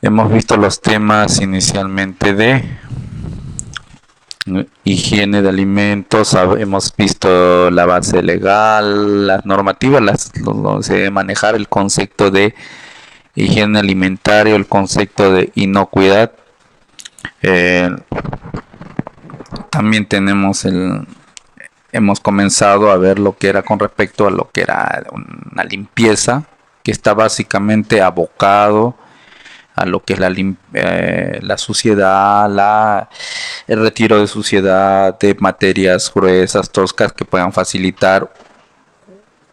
Hemos visto los temas inicialmente de higiene de alimentos, hemos visto la base legal, las normativas, se debe manejar el concepto de higiene alimentaria, el concepto de inocuidad. Eh, también hemos comenzado a ver lo que era con respecto a lo que era una limpieza, que está básicamente abocado a lo que es la suciedad, el retiro de suciedad, de materias gruesas, toscas, que puedan facilitar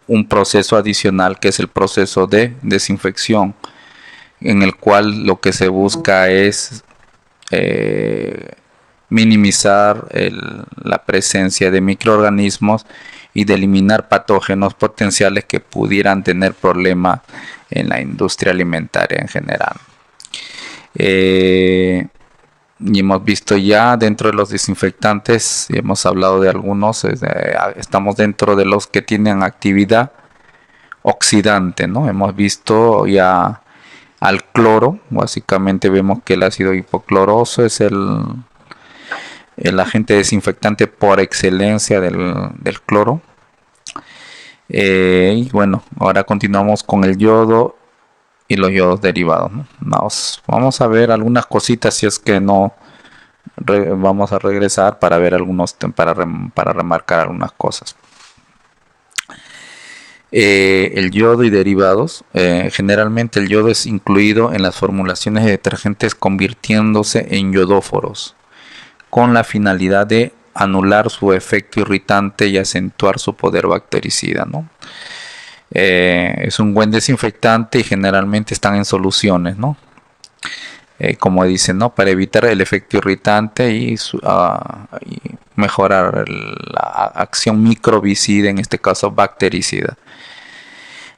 un proceso adicional, que es el proceso de desinfección, en el cual lo que se busca es minimizar la presencia de microorganismos y de eliminar patógenos potenciales que pudieran tener problemas en la industria alimentaria en general. Y hemos visto ya dentro de los desinfectantes, hemos hablado de algunos, estamos dentro de los que tienen actividad oxidante, ¿no? Hemos visto ya al cloro, básicamente vemos que el ácido hipocloroso es el agente desinfectante por excelencia del cloro. Y bueno, ahora continuamos con el yodo y los yodos derivados, ¿no? Vamos a ver algunas cositas, si es que no vamos a regresar para ver para remarcar algunas cosas. El yodo y derivados, generalmente el yodo es incluido en las formulaciones de detergentes convirtiéndose en yodóforos, con la finalidad de anular su efecto irritante y acentuar su poder bactericida, ¿no? Es un buen desinfectante y generalmente están en soluciones, ¿no? Como dicen, ¿no? Para evitar el efecto irritante y mejorar la acción microbicida, en este caso bactericida.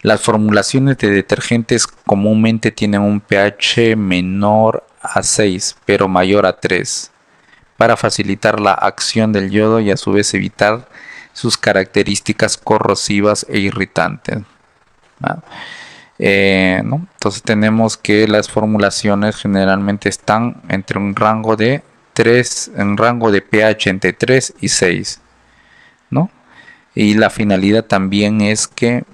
Las formulaciones de detergentes comúnmente tienen un pH menor a 6, pero mayor a 3, para facilitar la acción del yodo y a su vez evitar sus características corrosivas e irritantes. ¿No? Entonces tenemos que las formulaciones generalmente están entre un rango de pH entre 3 y 6, ¿no? Y la finalidad también es que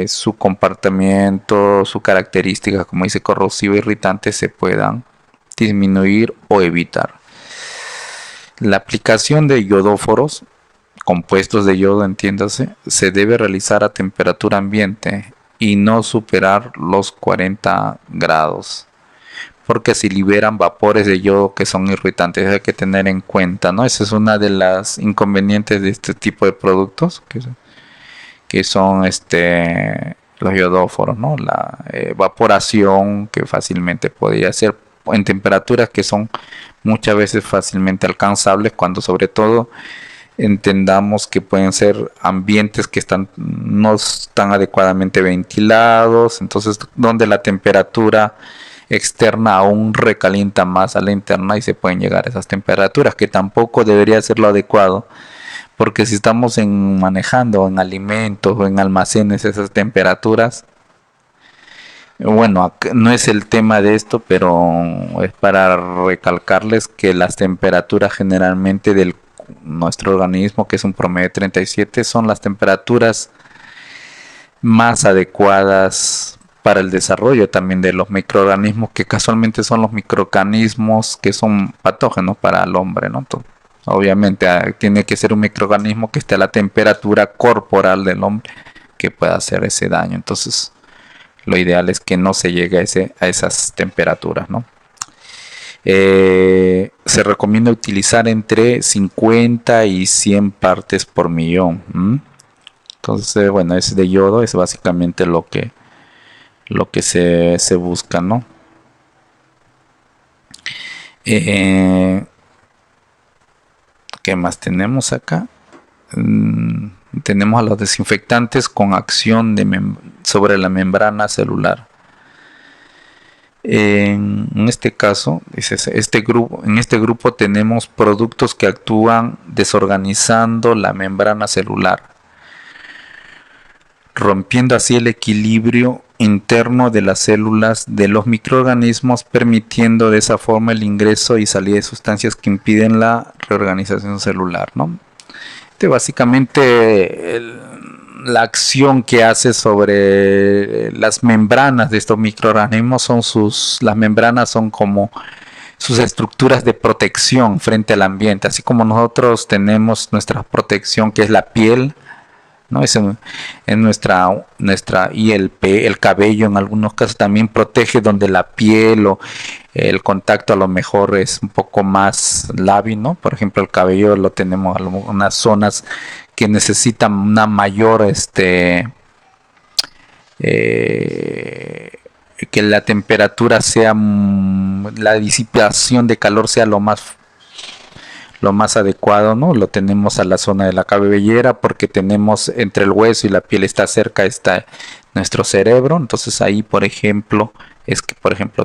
su comportamiento, su característica, como dice, corrosivo e irritante, se puedan disminuir o evitar. La aplicación de yodóforos, compuestos de yodo, entiéndase, se debe realizar a temperatura ambiente y no superar los 40 grados, porque se liberan vapores de yodo que son irritantes. Hay que tener en cuenta, ¿no? Esa es una de las inconvenientes de este tipo de productos, que son los yodóforos, ¿no? La evaporación que fácilmente podría ser en temperaturas que son muchas veces fácilmente alcanzables, cuando sobre todo entendamos que pueden ser ambientes que no están adecuadamente ventilados, entonces donde la temperatura externa aún recalienta más a la interna y se pueden llegar a esas temperaturas, que tampoco debería ser lo adecuado, porque si estamos manejando en alimentos o en almacenes esas temperaturas, bueno, no es el tema de esto, pero es para recalcarles que las temperaturas generalmente de nuestro organismo, que es un promedio de 37, son las temperaturas más adecuadas para el desarrollo también de los microorganismos, que casualmente son los microorganismos que son patógenos para el hombre, ¿no? Entonces, obviamente tiene que ser un microorganismo que esté a la temperatura corporal del hombre, que pueda hacer ese daño. Entonces lo ideal es que no se llegue a esas temperaturas, ¿no? Se recomienda utilizar entre 50 y 100 partes por millón. Entonces, bueno, ese de yodo es básicamente lo que se busca, ¿no? ¿Qué más tenemos acá? Tenemos a los desinfectantes con acción sobre la membrana celular. En este caso, en este grupo tenemos productos que actúan desorganizando la membrana celular. rompiendo así el equilibrio interno de las células de los microorganismos, permitiendo de esa forma el ingreso y salida de sustancias que impiden la reorganización celular, ¿no? Básicamente la acción que hace sobre las membranas de estos microorganismos las membranas son como sus estructuras de protección frente al ambiente, así como nosotros tenemos nuestra protección que es la piel, ¿no? Es en nuestra y el cabello en algunos casos también protege donde la piel o el contacto a lo mejor es un poco más lábil, ¿no? Por ejemplo, el cabello lo tenemos en unas zonas que necesitan una mayor que la temperatura sea la disipación de calor sea lo más adecuado, ¿no? Lo tenemos a la zona de la cabellera porque tenemos entre el hueso y la piel está cerca está nuestro cerebro, entonces ahí por ejemplo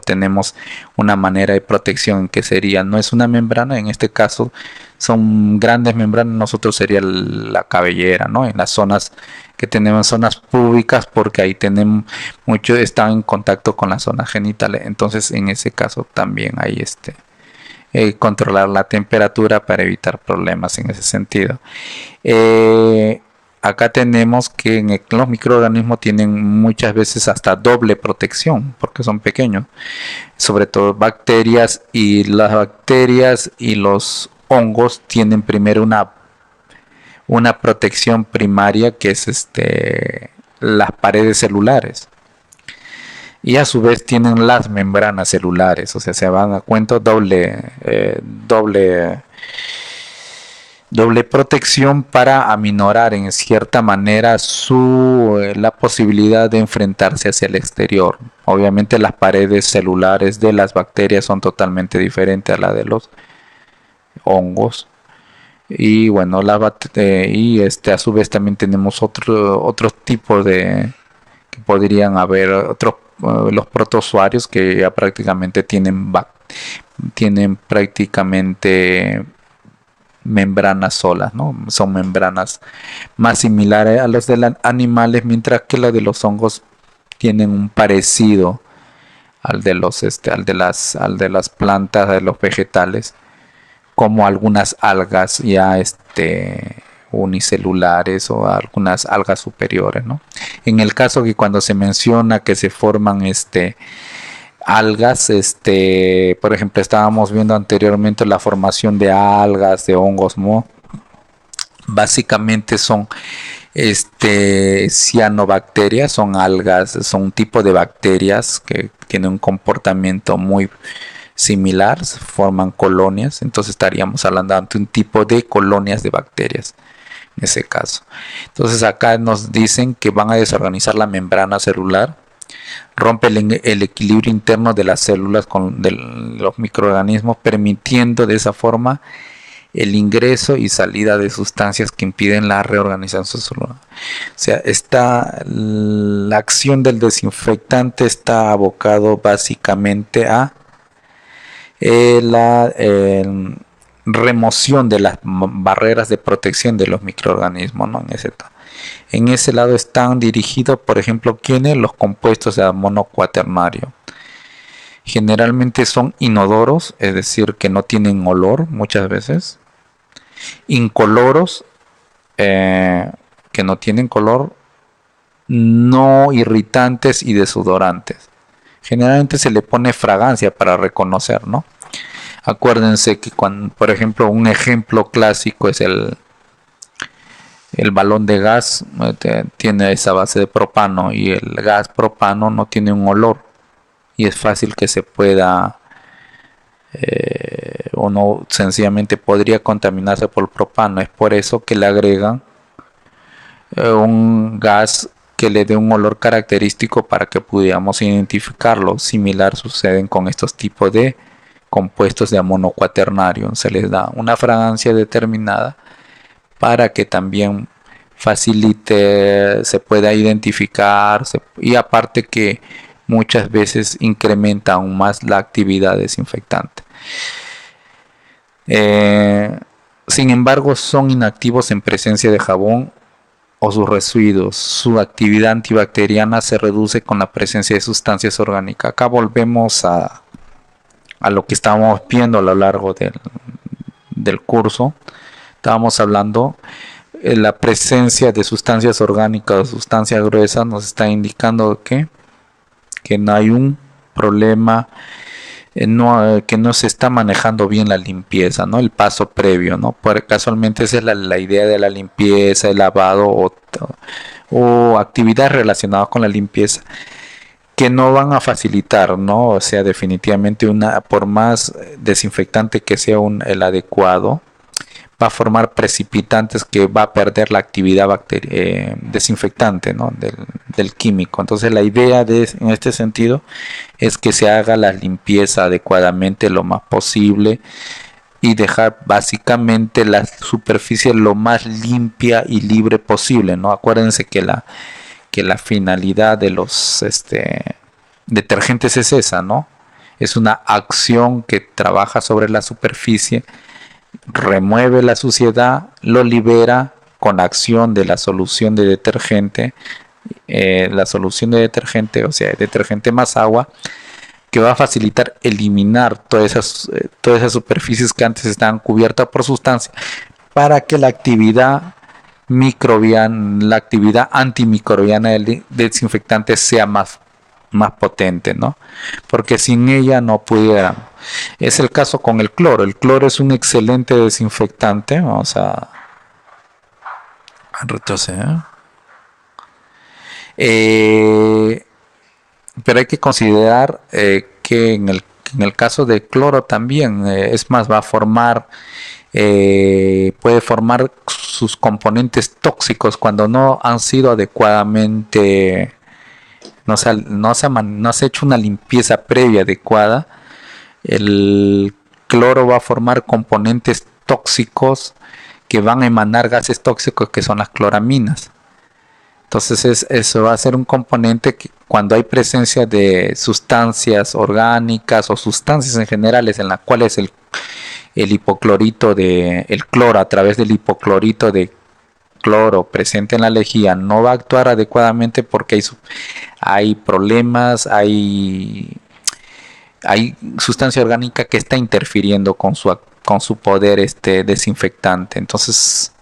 tenemos una manera de protección que sería, no es una membrana, en este caso son grandes membranas, nosotros sería la cabellera, ¿no? En las zonas que tenemos zonas públicas porque ahí tenemos mucho, están en contacto con las zonas genitales, entonces en ese caso también hay controlar la temperatura para evitar problemas en ese sentido. Acá tenemos que los microorganismos tienen muchas veces hasta doble protección porque son pequeños, sobre todo bacterias, y las bacterias y los hongos tienen primero una protección primaria que es las paredes celulares, y a su vez tienen las membranas celulares, o sea, se van a cuenta doble protección para aminorar en cierta manera la posibilidad de enfrentarse hacia el exterior. Obviamente las paredes celulares de las bacterias son totalmente diferentes a la de los hongos. Y bueno, a su vez también tenemos otros tipos de que podrían haber los protozoarios que ya prácticamente tienen prácticamente membranas solas, ¿no? Son membranas más similares a las de los animales, mientras que las de los hongos tienen un parecido al de al de las plantas, de los vegetales, como algunas algas ya unicelulares o algunas algas superiores, ¿no? En el caso que cuando se menciona que se forman algas, por ejemplo, estábamos viendo anteriormente la formación de algas, de hongos, ¿no? Básicamente son cianobacterias, son algas, son un tipo de bacterias que tienen un comportamiento muy similar, forman colonias, entonces estaríamos hablando de un tipo de colonias de bacterias en ese caso. Entonces acá nos dicen que van a desorganizar la membrana celular, rompe el equilibrio interno de las células de los microorganismos, permitiendo de esa forma el ingreso y salida de sustancias que impiden la reorganización celular. O sea, la acción del desinfectante está abocado básicamente a la remoción de las barreras de protección de los microorganismos, ¿no? En ese lado están dirigidos, por ejemplo, los compuestos de amono cuaternario. Generalmente son inodoros, es decir, que no tienen olor muchas veces. Incoloros, que no tienen color. No irritantes y desodorantes. Generalmente se le pone fragancia para reconocer, ¿no? Acuérdense que cuando, por ejemplo, un ejemplo clásico es el balón de gas, tiene esa base de propano, y el gas propano no tiene un olor y es fácil que se pueda o no, sencillamente podría contaminarse por propano. Es por eso que le agregan un gas que le dé un olor característico para que pudiéramos identificarlo. Similar suceden con estos tipos de compuestos de amono cuaternario, se les da una fragancia determinada para que también facilite, se pueda identificar, y aparte que muchas veces incrementa aún más la actividad desinfectante. Sin embargo, son inactivos en presencia de jabón o sus residuos, su actividad antibacteriana se reduce con la presencia de sustancias orgánicas. Acá volvemos a lo que estábamos viendo a lo largo del curso. Estábamos hablando la presencia de sustancias orgánicas o sustancias gruesas nos está indicando que no hay un problema, que no se está manejando bien la limpieza, ¿no? El paso previo, ¿no? Casualmente esa es la idea de la limpieza, el lavado o actividades relacionadas con la limpieza que no van a facilitar, ¿no? O sea, definitivamente por más desinfectante que sea el adecuado, va a formar precipitantes que va a perder la actividad desinfectante, ¿no? del químico. Entonces la idea en este sentido es que se haga la limpieza adecuadamente lo más posible y dejar básicamente la superficie lo más limpia y libre posible, ¿no? Acuérdense que la finalidad de los detergentes es esa, ¿no? Es una acción que trabaja sobre la superficie, remueve la suciedad, lo libera con acción de la solución de detergente, o sea, detergente más agua, que va a facilitar eliminar todas esas superficies que antes estaban cubiertas por sustancias, para que la actividad microbiana, la actividad antimicrobiana del desinfectante sea más potente, ¿no? Porque sin ella no pudieran. Es el caso con el cloro. El cloro es un excelente desinfectante. Vamos a retroceder. Pero hay que considerar que en el caso de cloro también, es más, va a formar, puede formar sus componentes tóxicos cuando no han sido adecuadamente, no se ha hecho una limpieza previa adecuada. El cloro va a formar componentes tóxicos que van a emanar gases tóxicos, que son las cloraminas. Entonces eso va a ser un componente que cuando hay presencia de sustancias orgánicas o sustancias en generales en las cuales el hipoclorito el cloro, a través del hipoclorito de cloro presente en la lejía, no va a actuar adecuadamente porque hay problemas, hay sustancia orgánica que está interfiriendo con su poder desinfectante. Entonces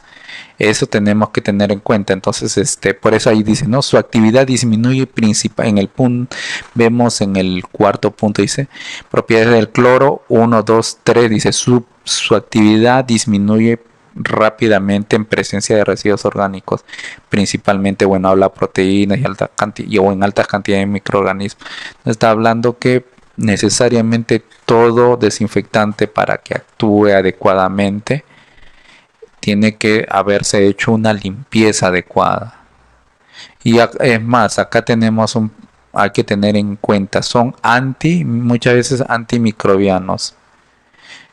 eso tenemos que tener en cuenta. Entonces por eso ahí dice, ¿no? Su actividad disminuye en el punto, vemos en el cuarto punto, dice propiedades del cloro 1, 2, 3, dice su actividad disminuye rápidamente en presencia de residuos orgánicos, principalmente, bueno, habla proteínas o en altas cantidades de microorganismos. Está hablando que necesariamente todo desinfectante, para que actúe adecuadamente, tiene que haberse hecho una limpieza adecuada. Y es más, acá hay que tener en cuenta, son muchas veces antimicrobianos.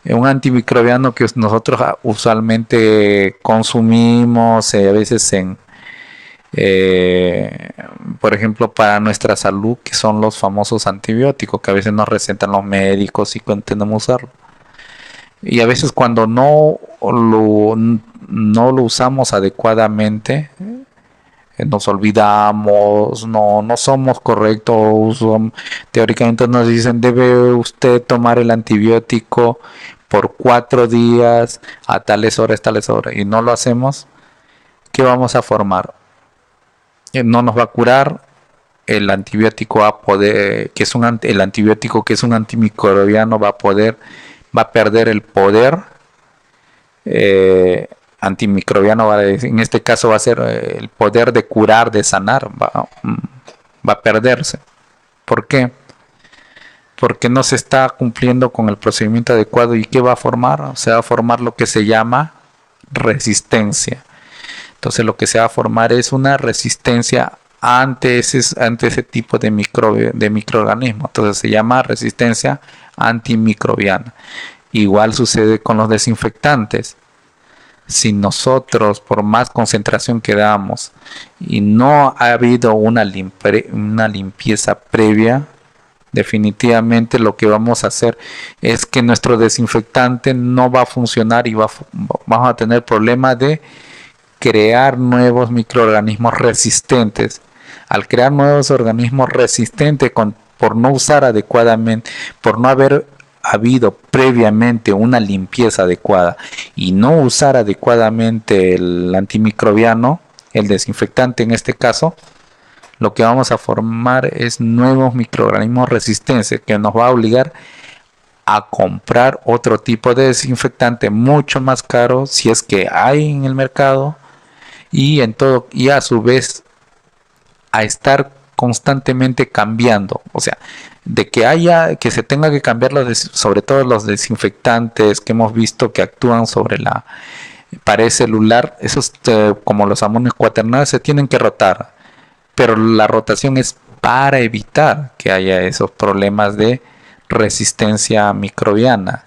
Un antimicrobiano que nosotros usualmente consumimos, a veces por ejemplo, para nuestra salud, que son los famosos antibióticos que a veces nos recetan los médicos y tenemos que usarlo. Y a veces cuando no lo usamos adecuadamente, nos olvidamos, no somos correctos. Teóricamente nos dicen, debe usted tomar el antibiótico por 4 días a tales horas, y no lo hacemos. ¿Qué vamos a formar? No nos va a curar. El antibiótico el antibiótico que es un antimicrobiano va a perder el poder antimicrobiano. En este caso va a ser el poder de curar, de sanar, va a perderse. ¿Por qué? Porque no se está cumpliendo con el procedimiento adecuado. ¿Y qué va a formar? Se va a formar lo que se llama resistencia. Entonces lo que se va a formar es una resistencia ante ese tipo de microorganismos. Entonces se llama resistencia antimicrobiana. Igual sucede con los desinfectantes. Si nosotros, por más concentración que damos y no ha habido una limpieza previa, definitivamente lo que vamos a hacer es que nuestro desinfectante no va a funcionar y vamos a tener problemas de crear nuevos microorganismos resistentes. Al crear nuevos organismos resistentes por no usar adecuadamente, por no haber habido previamente una limpieza adecuada y no usar adecuadamente el antimicrobiano, el desinfectante en este caso, lo que vamos a formar es nuevos microorganismos resistentes que nos va a obligar a comprar otro tipo de desinfectante mucho más caro si es que hay en el mercado, y a su vez a estar constantemente cambiando, o sea, de que se tenga que cambiar sobre todo los desinfectantes que hemos visto que actúan sobre la pared celular, esos como los amonios cuaternados se tienen que rotar, pero la rotación es para evitar que haya esos problemas de resistencia microbiana,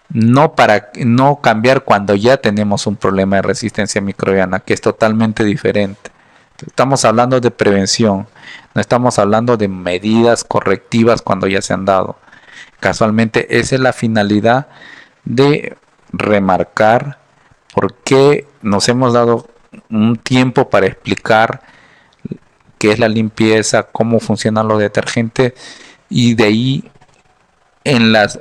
no para no cambiar cuando ya tenemos un problema de resistencia microbiana, que es totalmente diferente. Estamos hablando de prevención, no estamos hablando de medidas correctivas cuando ya se han dado. Casualmente esa es la finalidad de remarcar por qué nos hemos dado un tiempo para explicar qué es la limpieza, cómo funcionan los detergentes, y de ahí en las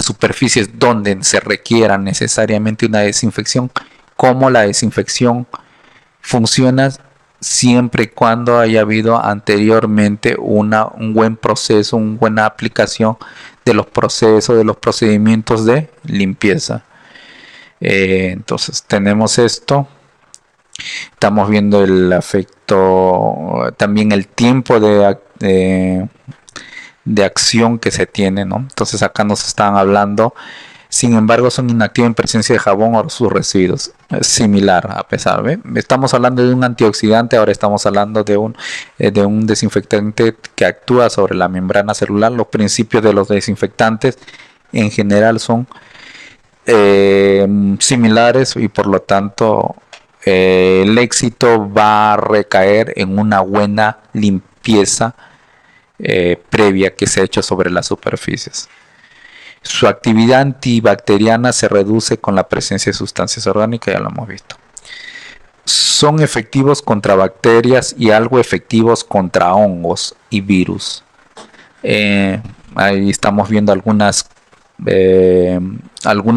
superficies donde se requiera necesariamente una desinfección, cómo la desinfección funciona siempre y cuando haya habido anteriormente un buen proceso, una buena aplicación de los procesos, de los procedimientos de limpieza. Entonces tenemos esto. Estamos viendo el efecto, también el tiempo de acción que se tiene, ¿no? Entonces acá nos están hablando, sin embargo son inactivos en presencia de jabón o sus residuos. Es similar, a pesar, ¿ve? Estamos hablando de un antioxidante, ahora estamos hablando de un desinfectante que actúa sobre la membrana celular. Los principios de los desinfectantes en general son similares, y por lo tanto el éxito va a recaer en una buena limpieza previa que se ha hecho sobre las superficies. Su actividad antibacteriana se reduce con la presencia de sustancias orgánicas, ya lo hemos visto. Son efectivos contra bacterias y algo efectivos contra hongos y virus. Ahí estamos viendo algunas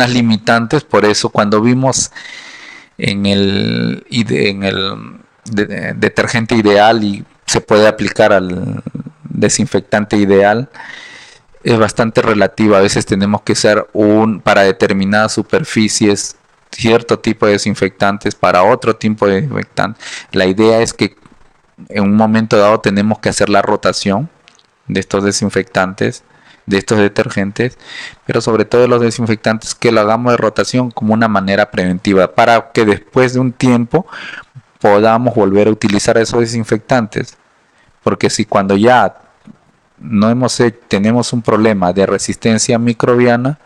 limitantes. Por eso cuando vimos en el detergente ideal y se puede aplicar al desinfectante ideal, es bastante relativa. A veces tenemos que usar para determinadas superficies cierto tipo de desinfectantes, para otro tipo de desinfectante. La idea es que en un momento dado tenemos que hacer la rotación de estos desinfectantes, de estos detergentes, pero sobre todo los desinfectantes, que lo hagamos de rotación como una manera preventiva, para que después de un tiempo podamos volver a utilizar esos desinfectantes. Porque si cuando ya tenemos un problema de resistencia microbiana,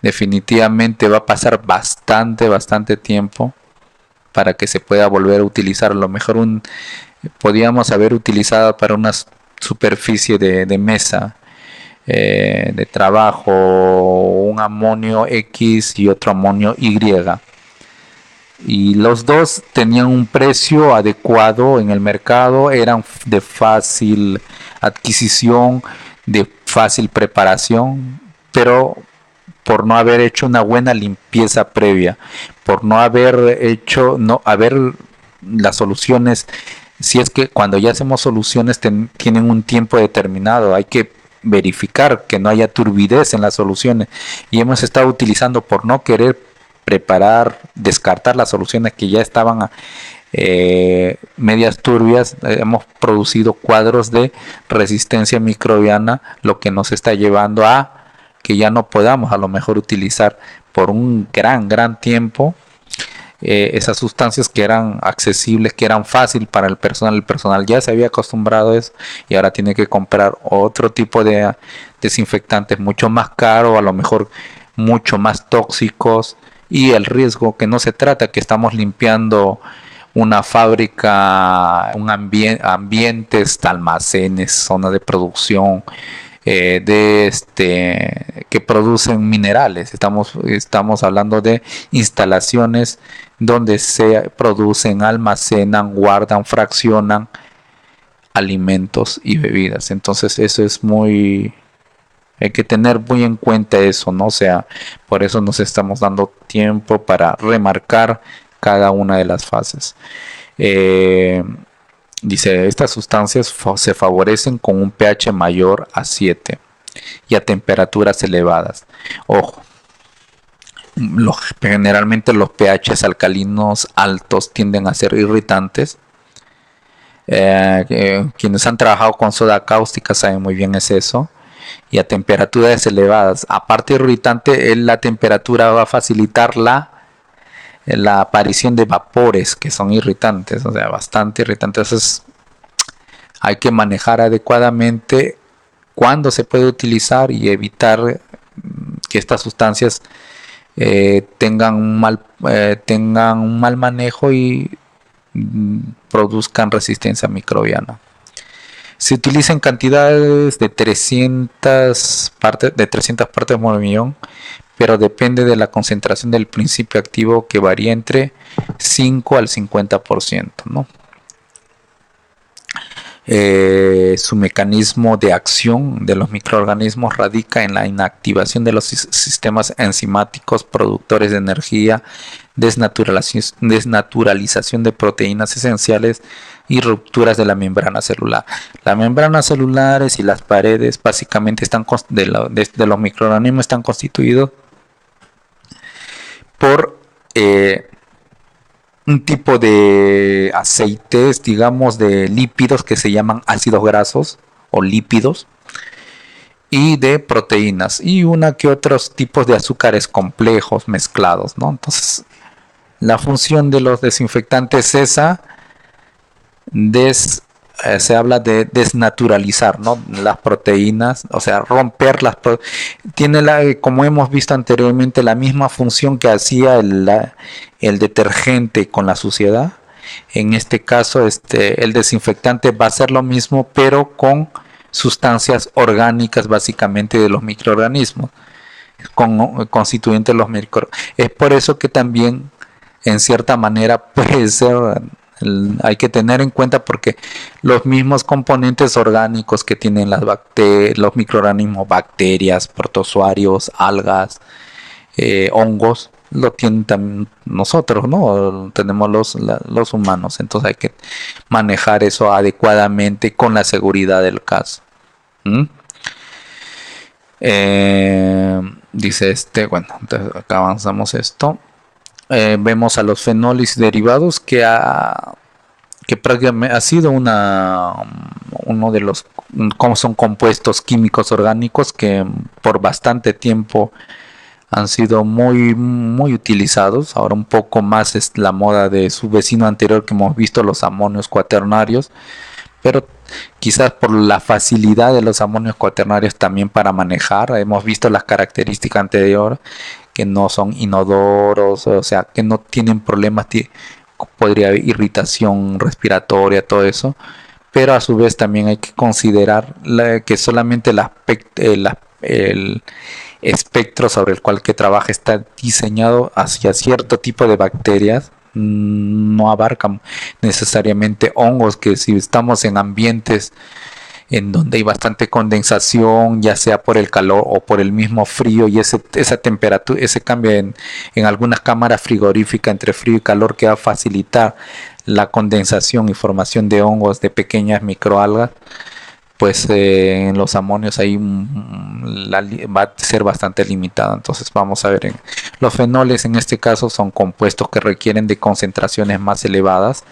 definitivamente va a pasar bastante tiempo para que se pueda volver a utilizar. A lo mejor podíamos haber utilizado para una superficie de mesa, de trabajo, un amonio X y otro amonio Y, y los dos tenían un precio adecuado en el mercado, eran de fácil adquisición, de fácil preparación, pero por no haber hecho una buena limpieza previa, por no haber las soluciones, si es que cuando ya hacemos soluciones tienen un tiempo determinado, hay que verificar que no haya turbidez en las soluciones, y hemos estado utilizando, por no querer descartar las soluciones que ya estaban medias turbias, hemos producido cuadros de resistencia microbiana, lo que nos está llevando a que ya no podamos a lo mejor utilizar por un gran tiempo esas sustancias que eran accesibles, que eran fácil para el personal ya se había acostumbrado a eso, y ahora tiene que comprar otro tipo de desinfectantes mucho más caro, a lo mejor mucho más tóxicos, y el riesgo que no se trata que estamos limpiando una fábrica, ambientes, almacenes, zona de producción, que producen minerales. Estamos hablando de instalaciones donde se producen, almacenan, guardan, fraccionan alimentos y bebidas. Entonces eso es muy... Hay que tener muy en cuenta eso, ¿no? O sea, por eso nos estamos dando tiempo para remarcar cada una de las fases. Dice, estas sustancias se favorecen con un pH mayor a 7 y a temperaturas elevadas. Ojo, generalmente los pHs alcalinos altos tienden a ser irritantes. Quienes han trabajado con soda cáustica saben muy bien es eso. Y a temperaturas elevadas, aparte irritante, la temperatura va a facilitar la aparición de vapores que son irritantes, o sea, bastante irritantes. Entonces hay que manejar adecuadamente cuándo se puede utilizar y evitar que estas sustancias tengan un mal manejo y produzcan resistencia microbiana. Se utiliza en cantidades de 300 partes por millón, pero depende de la concentración del principio activo, que varía entre 5 al 50%, ¿no? Su mecanismo de acción de los microorganismos radica en la inactivación de los sistemas enzimáticos productores de energía, desnaturalización de proteínas esenciales y rupturas de la membrana celular. Las membranas celulares y las paredes básicamente de los microorganismos están constituidos por un tipo de aceites, digamos, de lípidos que se llaman ácidos grasos o lípidos, y de proteínas y una que otros tipos de azúcares complejos mezclados, ¿no? Entonces, la función de los desinfectantes es esa. Se habla de desnaturalizar, ¿no?, las proteínas, o sea, romper tiene como hemos visto anteriormente, la misma función que hacía el detergente con la suciedad. En este caso, el desinfectante va a hacer lo mismo, pero con sustancias orgánicas, básicamente de los microorganismos, constituyentes de los microorganismos. Es por eso que también, en cierta manera, puede ser... Hay que tener en cuenta, porque los mismos componentes orgánicos que tienen los microorganismos, bacterias, protozoarios, algas, hongos, lo tienen también nosotros, ¿no? Tenemos los humanos. Entonces hay que manejar eso adecuadamente con la seguridad del caso. Dice bueno, entonces acá avanzamos esto. Vemos a los fenoles y derivados, que prácticamente ha sido uno de los, como son compuestos químicos orgánicos que por bastante tiempo han sido muy muy utilizados. Ahora un poco más es la moda de su vecino anterior, que hemos visto, los amonios cuaternarios, pero quizás por la facilidad de los amonios cuaternarios también para manejar. Hemos visto las características anteriores, que no son inodoros, o sea, que no tienen problemas, podría haber irritación respiratoria, todo eso, pero a su vez también hay que considerar que solamente el espectro sobre el cual que trabaja está diseñado hacia cierto tipo de bacterias. No abarcan necesariamente hongos, que si estamos en ambientes en donde hay bastante condensación, ya sea por el calor o por el mismo frío, y esa temperatura, ese cambio en algunas cámaras frigoríficas entre frío y calor, que va a facilitar la condensación y formación de hongos, de pequeñas microalgas, pues en los amonios ahí va a ser bastante limitado. Entonces vamos a ver, los fenoles en este caso son compuestos que requieren de concentraciones más elevadas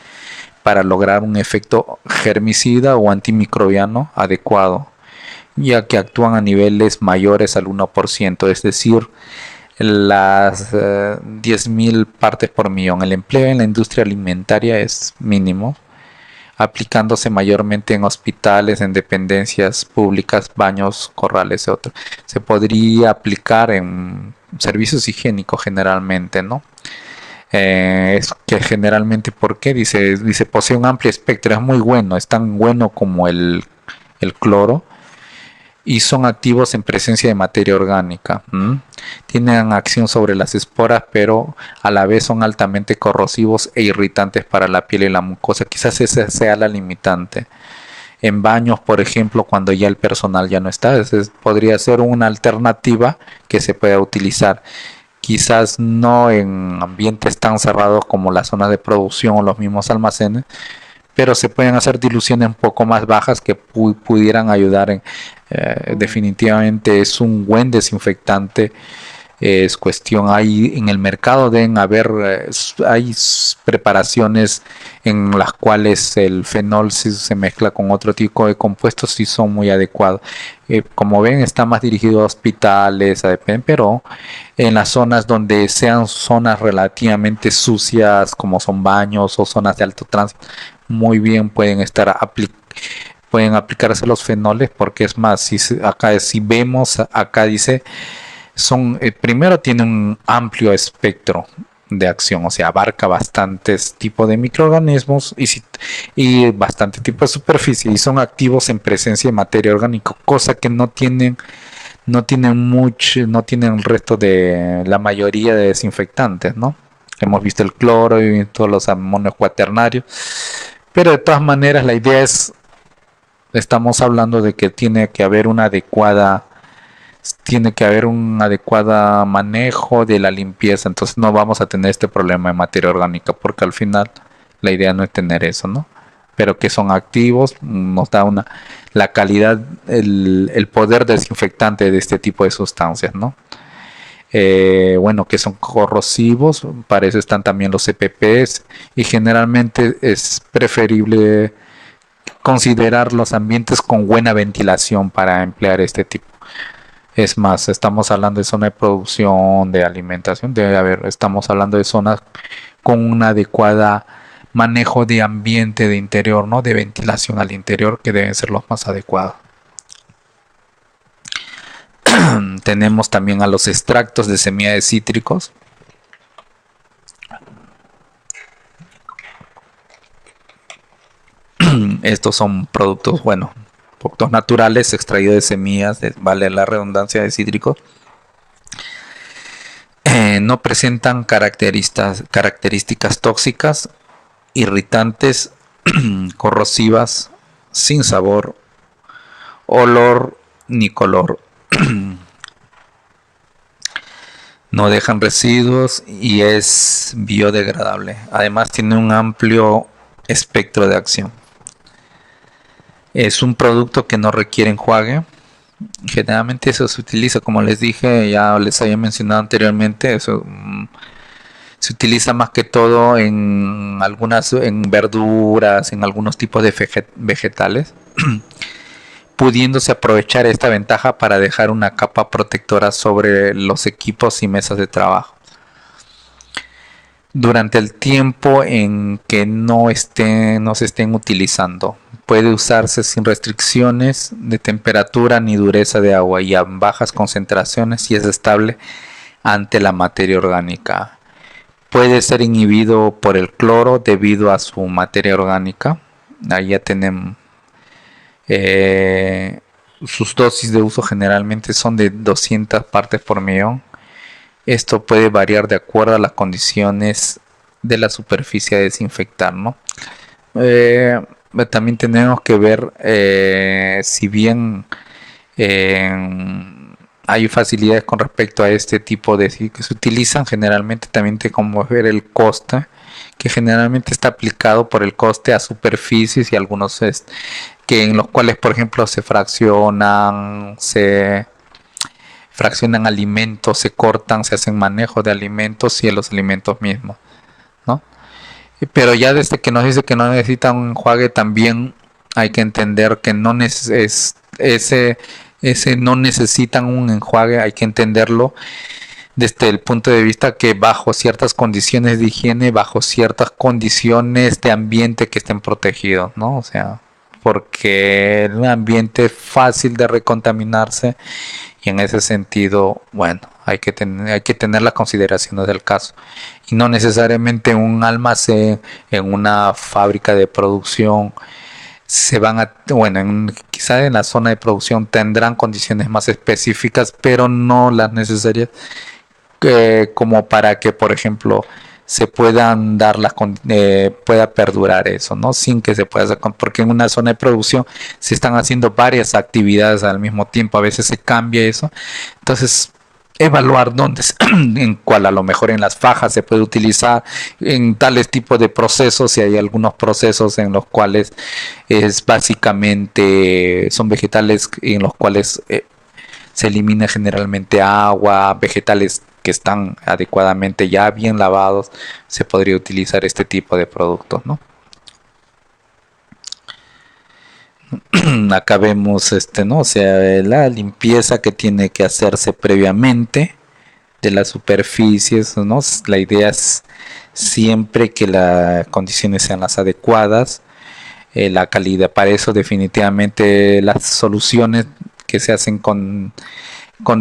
para lograr un efecto germicida o antimicrobiano adecuado, ya que actúan a niveles mayores al 1%, es decir, las 10.000 partes por millón. El empleo en la industria alimentaria es mínimo, aplicándose mayormente en hospitales, en dependencias públicas, baños, corrales y otros. Se podría aplicar en servicios higiénicos generalmente, ¿no? Es que generalmente, ¿por qué? Dice, posee un amplio espectro, es muy bueno, es tan bueno como el cloro, y son activos en presencia de materia orgánica. Tienen acción sobre las esporas, pero a la vez son altamente corrosivos e irritantes para la piel y la mucosa. Quizás esa sea la limitante. En baños, por ejemplo, cuando ya el personal ya no está, podría ser una alternativa que se pueda utilizar. Quizás no en ambientes tan cerrados como las zonas de producción o los mismos almacenes, pero se pueden hacer diluciones un poco más bajas que pudieran ayudar definitivamente es un buen desinfectante. Es cuestión, hay en el mercado deben haber, hay preparaciones en las cuales el fenol, si se mezcla con otro tipo de compuestos, y son muy adecuados. Como ven, está más dirigido a hospitales, pero en las zonas donde sean zonas relativamente sucias, como son baños o zonas de alto tránsito, muy bien pueden aplicarse los fenoles, porque es más, si vemos acá dice, primero tiene un amplio espectro de acción, o sea, abarca bastantes tipos de microorganismos y bastante tipo de superficie, y son activos en presencia de materia orgánica, cosa que no tienen el resto de la mayoría de desinfectantes, ¿no? Hemos visto el cloro y todos los amonios cuaternarios, pero de todas maneras la idea estamos hablando de que tiene que haber un adecuado manejo de la limpieza, entonces no vamos a tener este problema de materia orgánica, porque al final la idea no es tener eso, ¿no? Pero que son activos, nos da la calidad, el poder desinfectante de este tipo de sustancias, ¿no? Bueno, que son corrosivos, para eso están también los EPPs, y generalmente es preferible considerar los ambientes con buena ventilación para emplear este tipo. Es más, estamos hablando de zona de producción, de alimentación, estamos hablando de zonas con un adecuado manejo de ambiente de interior, ¿no? De ventilación al interior, que deben ser los más adecuados. Tenemos también a los extractos de semilla de cítricos. Estos son productos, productos naturales extraídos de semillas, vale la redundancia, de cítricos. No presentan características tóxicas, irritantes, corrosivas, sin sabor, olor ni color. No dejan residuos y es biodegradable. Además tiene un amplio espectro de acción. Es un producto que no requiere enjuague. Generalmente eso se utiliza, como les dije, ya les había mencionado anteriormente, eso se utiliza más que todo en verduras, en algunos tipos de vegetales, pudiéndose aprovechar esta ventaja para dejar una capa protectora sobre los equipos y mesas de trabajo. Durante el tiempo en que no se estén utilizando, puede usarse sin restricciones de temperatura ni dureza de agua y a bajas concentraciones, y es estable ante la materia orgánica. Puede ser inhibido por el cloro debido a su materia orgánica. Ahí ya tenemos sus dosis de uso, generalmente son de 200 partes por millón. Esto puede variar de acuerdo a las condiciones de la superficie a desinfectar, ¿no? También tenemos que ver si bien hay facilidades con respecto a este tipo de que se utilizan, generalmente también tenemos que ver el coste, que generalmente está aplicado por el coste a superficies y algunos que en los cuales, por ejemplo, se fraccionan alimentos, se cortan, se hacen manejo de alimentos y de los alimentos mismos, ¿no? Pero ya desde que nos dice que no necesita un enjuague, también hay que entender que no no necesitan un enjuague, hay que entenderlo desde el punto de vista que bajo ciertas condiciones de higiene, bajo ciertas condiciones de ambiente que estén protegidos, ¿no? O sea, porque es un ambiente fácil de recontaminarse, y en ese sentido, hay que tener las consideraciones del caso, y no necesariamente un almacén, en una fábrica de producción, se van a, bueno, quizá en la zona de producción tendrán condiciones más específicas, pero no las necesarias como para que, por ejemplo, se puedan dar pueda perdurar eso, ¿no? Sin que se pueda hacer, porque en una zona de producción se están haciendo varias actividades al mismo tiempo, a veces se cambia eso, entonces evaluar dónde, en cuál a lo mejor en las fajas se puede utilizar en tales tipos de procesos, si hay algunos procesos en los cuales es básicamente son vegetales en los cuales se elimina generalmente agua, vegetales que están adecuadamente ya bien lavados, se podría utilizar este tipo de productos, ¿no? Acá vemos ¿no? O sea, la limpieza que tiene que hacerse previamente de las superficies, ¿no? La idea es siempre que las condiciones sean las adecuadas, la calidad, para eso definitivamente las soluciones que se hacen con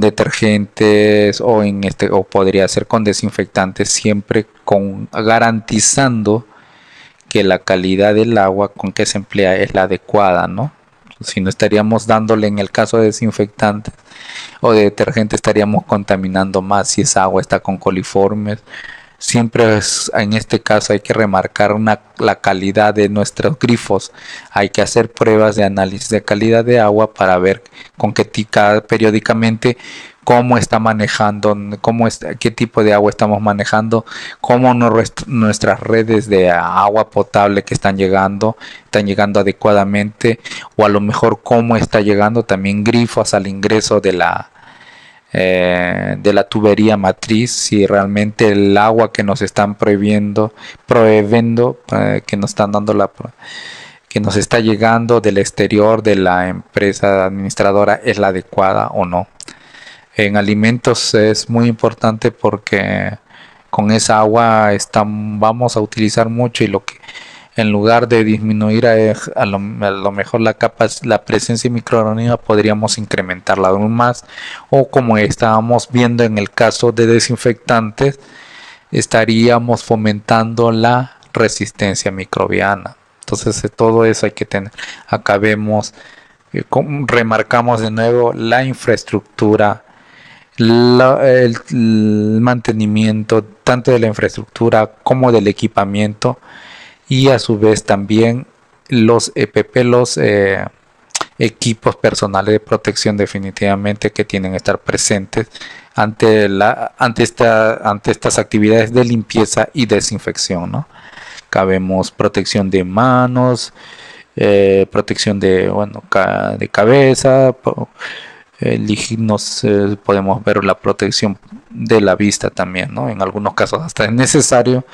detergentes o podría ser con desinfectantes, siempre con garantizando que la calidad del agua con que se emplea es la adecuada, ¿no? Si no estaríamos dándole, en el caso de desinfectantes o de detergente, estaríamos contaminando más si esa agua está con coliformes. Siempre en este caso hay que remarcar la calidad de nuestros grifos. Hay que hacer pruebas de análisis de calidad de agua para ver con qué periódicamente cómo está manejando, qué tipo de agua estamos manejando, cómo nuestras redes de agua potable que están llegando adecuadamente, o a lo mejor cómo está llegando también grifos al ingreso de la tubería matriz, si realmente el agua que nos están prohibiendo que nos están dando que nos está llegando del exterior de la empresa administradora es la adecuada o no. En alimentos es muy importante porque con esa agua vamos a utilizar mucho, y lo que en lugar de disminuir a lo mejor la presencia de microorganismos, podríamos incrementarla aún más, o como estábamos viendo en el caso de desinfectantes, estaríamos fomentando la resistencia microbiana. Entonces todo eso hay que tener. Acá vemos, remarcamos de nuevo la infraestructura, el mantenimiento tanto de la infraestructura como del equipamiento, y a su vez también los EPP, los equipos personales de protección, definitivamente que tienen que estar presentes ante estas actividades de limpieza y desinfección, ¿no? Cabemos protección de manos, protección de cabeza, podemos ver la protección de la vista también, ¿no? En algunos casos hasta es necesario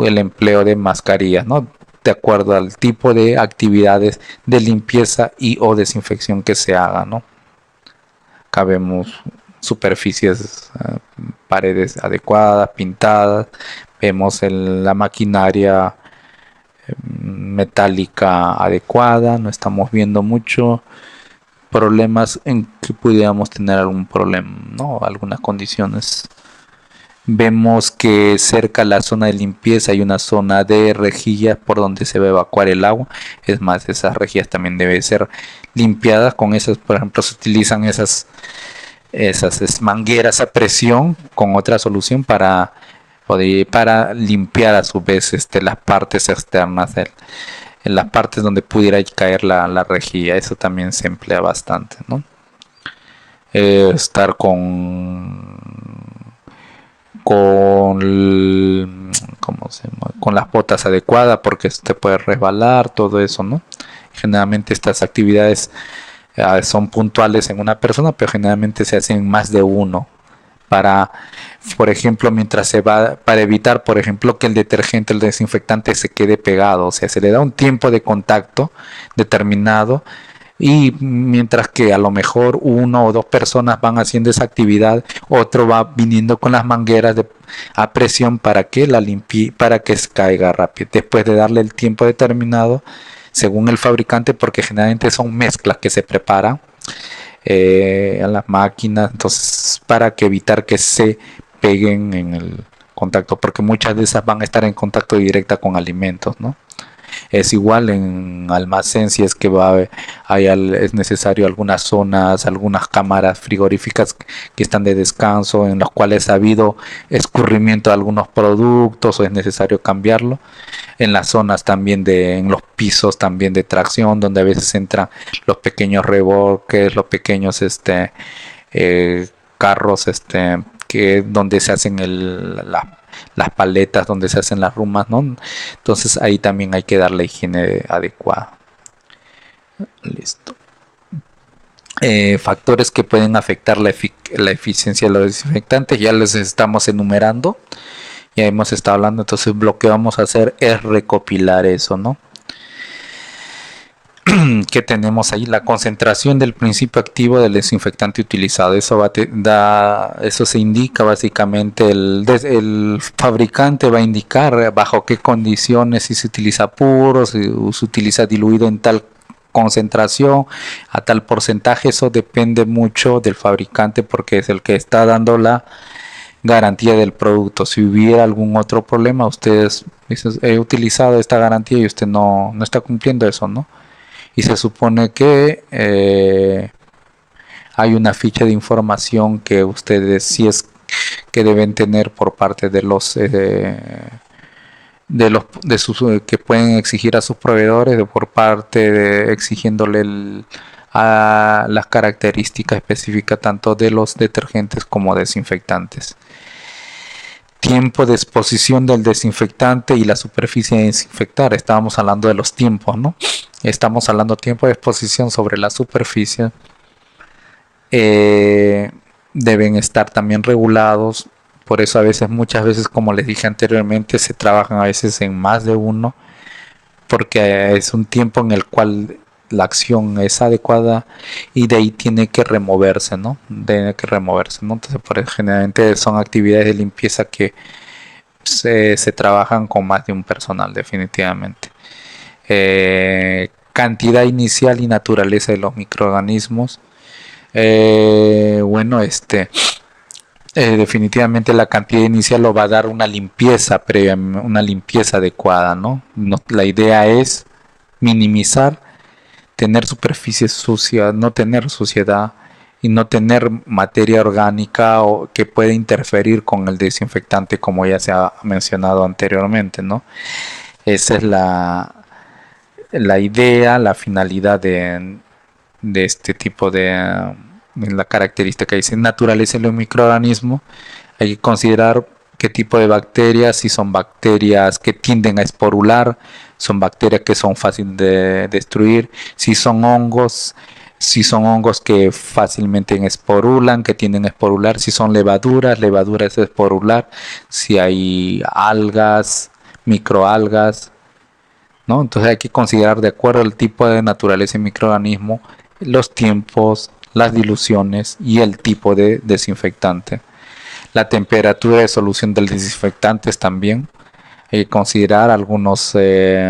el empleo de mascarillas, ¿no? De acuerdo al tipo de actividades de limpieza y o desinfección que se haga, ¿no? Acá vemos superficies, paredes adecuadas, pintadas, vemos la maquinaria metálica adecuada, no estamos viendo mucho problemas en que pudiéramos tener algún problema, ¿no? Algunas condiciones. Vemos que cerca a la zona de limpieza hay una zona de rejillas por donde se va a evacuar el agua. Es más, esas rejillas también deben ser limpiadas con esas. Por ejemplo, se utilizan esas mangueras a presión con otra solución para limpiar a su vez las partes externas, en las partes donde pudiera caer la rejilla. Eso también se emplea bastante, ¿no? Estar con las botas adecuadas, porque te puede resbalar, todo eso, ¿no? Generalmente estas actividades son puntuales en una persona, pero generalmente se hacen más de uno para, por ejemplo, para evitar, por ejemplo, que el detergente, el desinfectante se quede pegado. O sea, se le da un tiempo de contacto determinado, y mientras que a lo mejor uno o dos personas van haciendo esa actividad, otro va viniendo con las mangueras a presión para que para que se caiga rápido, después de darle el tiempo determinado según el fabricante, porque generalmente son mezclas que se preparan a las máquinas, entonces para evitar que se peguen en el contacto, porque muchas de esas van a estar en contacto directo con alimentos, ¿no? Es igual en almacén, si es que es necesario algunas zonas, algunas cámaras frigoríficas que están de descanso, en las cuales ha habido escurrimiento de algunos productos o es necesario cambiarlo. En las zonas también en los pisos también de tracción, donde a veces entran los pequeños remolques, los pequeños carros, que donde se hacen las paletas, donde se hacen las rumas, ¿no? Entonces ahí también hay que darle higiene adecuada. Listo. Factores que pueden afectar la eficiencia de los desinfectantes, ya les estamos enumerando, ya hemos estado hablando. Entonces lo que vamos a hacer es recopilar eso, ¿no? Que tenemos ahí la concentración del principio activo del desinfectante utilizado. Eso se indica básicamente, el fabricante va a indicar bajo qué condiciones, si se utiliza puro, si se utiliza diluido en tal concentración, a tal porcentaje. Eso depende mucho del fabricante, porque es el que está dando la garantía del producto. Si hubiera algún otro problema, ustedes dicen, he utilizado esta garantía y usted no está cumpliendo eso, ¿no? Y se supone que hay una ficha de información que ustedes sí es que deben tener por parte de sus que pueden exigir a sus proveedores, por parte de exigiéndole a las características específicas tanto de los detergentes como desinfectantes. Tiempo de exposición del desinfectante y la superficie de desinfectar. Estábamos hablando de los tiempos, ¿no? Estamos hablando de tiempo de exposición sobre la superficie. Deben estar también regulados. Por eso muchas veces, como les dije anteriormente, se trabajan a veces en más de uno, porque es un tiempo en el cual la acción es adecuada y de ahí tiene que removerse, ¿no? Entonces, generalmente son actividades de limpieza que se trabajan con más de un personal, definitivamente. Cantidad inicial y naturaleza de los microorganismos. Definitivamente la cantidad inicial lo va a dar una limpieza previa, una limpieza adecuada, ¿no? La idea es minimizar, tener superficie sucia, no tener suciedad y no tener materia orgánica o que puede interferir con el desinfectante, como ya se ha mencionado anteriormente, ¿no? Esa es la idea, la finalidad de este tipo de la característica que dice naturaleza de los microorganismos. Hay que considerar qué tipo de bacterias, si son bacterias que tienden a esporular, son bacterias que son fáciles de destruir, si son hongos que fácilmente esporulan, que tienden a esporular, si son levaduras es esporular, si hay algas, microalgas, ¿no? Entonces hay que considerar, de acuerdo al tipo de naturaleza y microorganismo, los tiempos, las diluciones y el tipo de desinfectante. La temperatura de solución del desinfectante también. Hay que considerar algunos sobre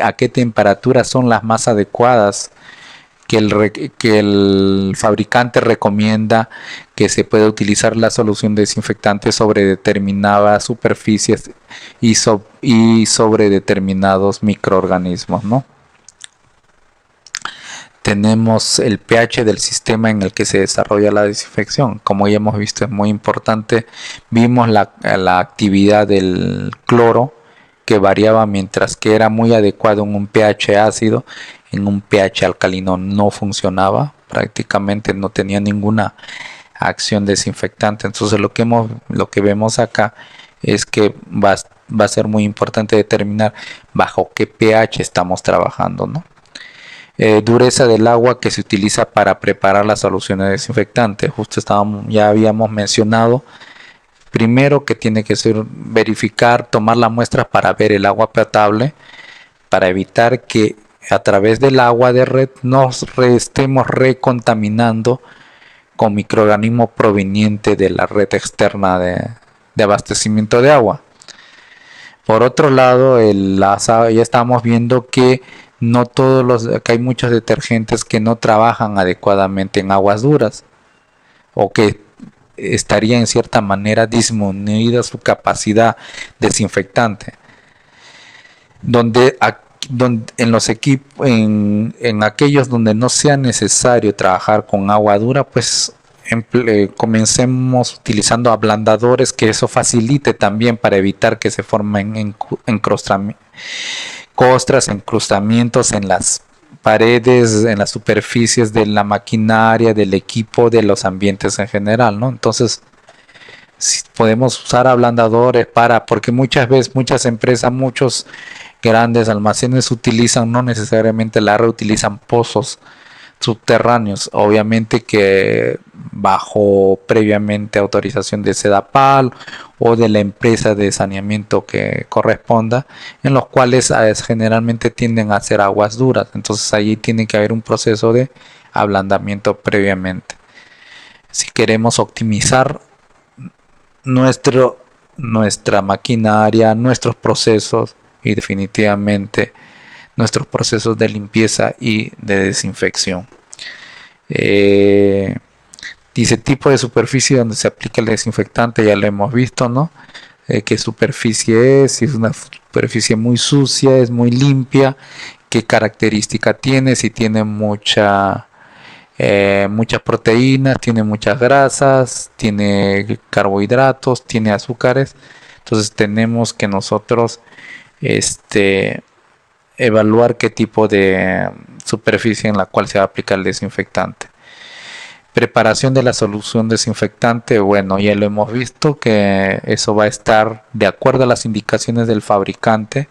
a qué temperatura son las más adecuadas que el fabricante recomienda que se pueda utilizar la solución desinfectante sobre determinadas superficies y sobre determinados microorganismos, ¿no? Tenemos el pH del sistema en el que se desarrolla la desinfección. Como ya hemos visto, es muy importante. Vimos la actividad del cloro, que variaba, mientras que era muy adecuado en un pH ácido, en un pH alcalino no funcionaba, prácticamente no tenía ninguna acción desinfectante. Entonces lo que vemos acá es que va a ser muy importante determinar bajo qué pH estamos trabajando, ¿no? Dureza del agua que se utiliza para preparar las soluciones desinfectantes. Ya habíamos mencionado primero que tiene que ser tomar la muestra para ver el agua potable, para evitar que a través del agua de red estemos recontaminando con microorganismos provenientes de la red externa de abastecimiento de agua. Por otro lado, ya estamos viendo que que hay muchos detergentes que no trabajan adecuadamente en aguas duras, o que estaría en cierta manera disminuida su capacidad desinfectante, donde, en los equipos, en aquellos donde no sea necesario trabajar con agua dura, pues comencemos utilizando ablandadores, que eso facilite también para evitar que se formen costras, encrustamientos en las paredes, en las superficies de la maquinaria, del equipo, de los ambientes en general, ¿no? Entonces, si podemos usar ablandadores porque muchas veces, muchas empresas, muchos grandes almacenes utilizan, no necesariamente la reutilizan pozos subterráneos, obviamente que bajo previamente autorización de Sedapal o de la empresa de saneamiento que corresponda, en los cuales generalmente tienden a ser aguas duras. Entonces allí tiene que haber un proceso de ablandamiento previamente. Si queremos optimizar nuestra maquinaria, nuestros procesos y definitivamente nuestros procesos de limpieza y de desinfección. Dice tipo de superficie donde se aplica el desinfectante, ya lo hemos visto, ¿no? ¿Qué superficie es? Si es una superficie muy sucia, es muy limpia, qué característica tiene, si tiene muchas proteínas, tiene muchas grasas, tiene carbohidratos, tiene azúcares. Entonces tenemos que nosotros evaluar qué tipo de superficie en la cual se va a aplicar el desinfectante. Preparación de la solución desinfectante, bueno, ya lo hemos visto que eso va a estar de acuerdo a las indicaciones del fabricante,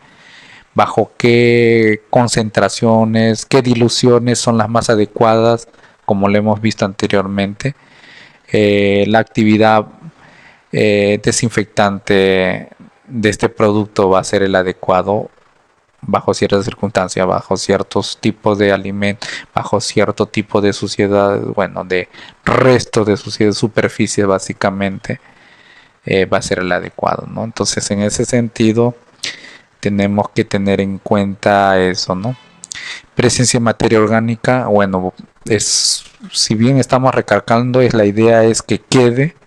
bajo qué concentraciones, qué diluciones son las más adecuadas, como lo hemos visto anteriormente. La actividad desinfectante de este producto va a ser el adecuado bajo ciertas circunstancias, bajo ciertos tipos de alimentos, bajo cierto tipo de suciedad, bueno, de resto de suciedad, superficie básicamente, va a ser el adecuado, ¿no? Entonces, en ese sentido, tenemos que tener en cuenta eso, ¿no? Presencia de materia orgánica, bueno, si bien estamos recalcando, la idea es que quede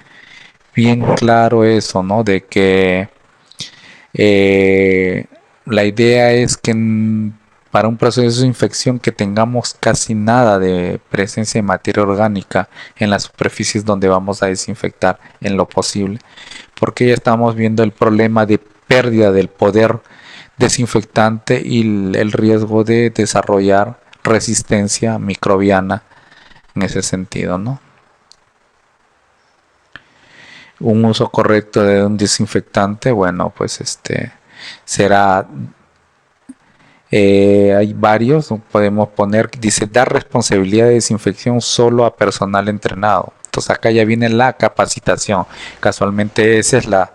bien claro eso, ¿no? De que la idea es que para un proceso de desinfección que tengamos casi nada de presencia de materia orgánica en las superficies donde vamos a desinfectar en lo posible, porque ya estamos viendo el problema de pérdida del poder desinfectante y el riesgo de desarrollar resistencia microbiana en ese sentido, ¿no? Un uso correcto de un desinfectante, bueno, pues será, hay varios, podemos poner, dice, dar responsabilidad de desinfección solo a personal entrenado. Entonces acá ya viene la capacitación, casualmente esa es la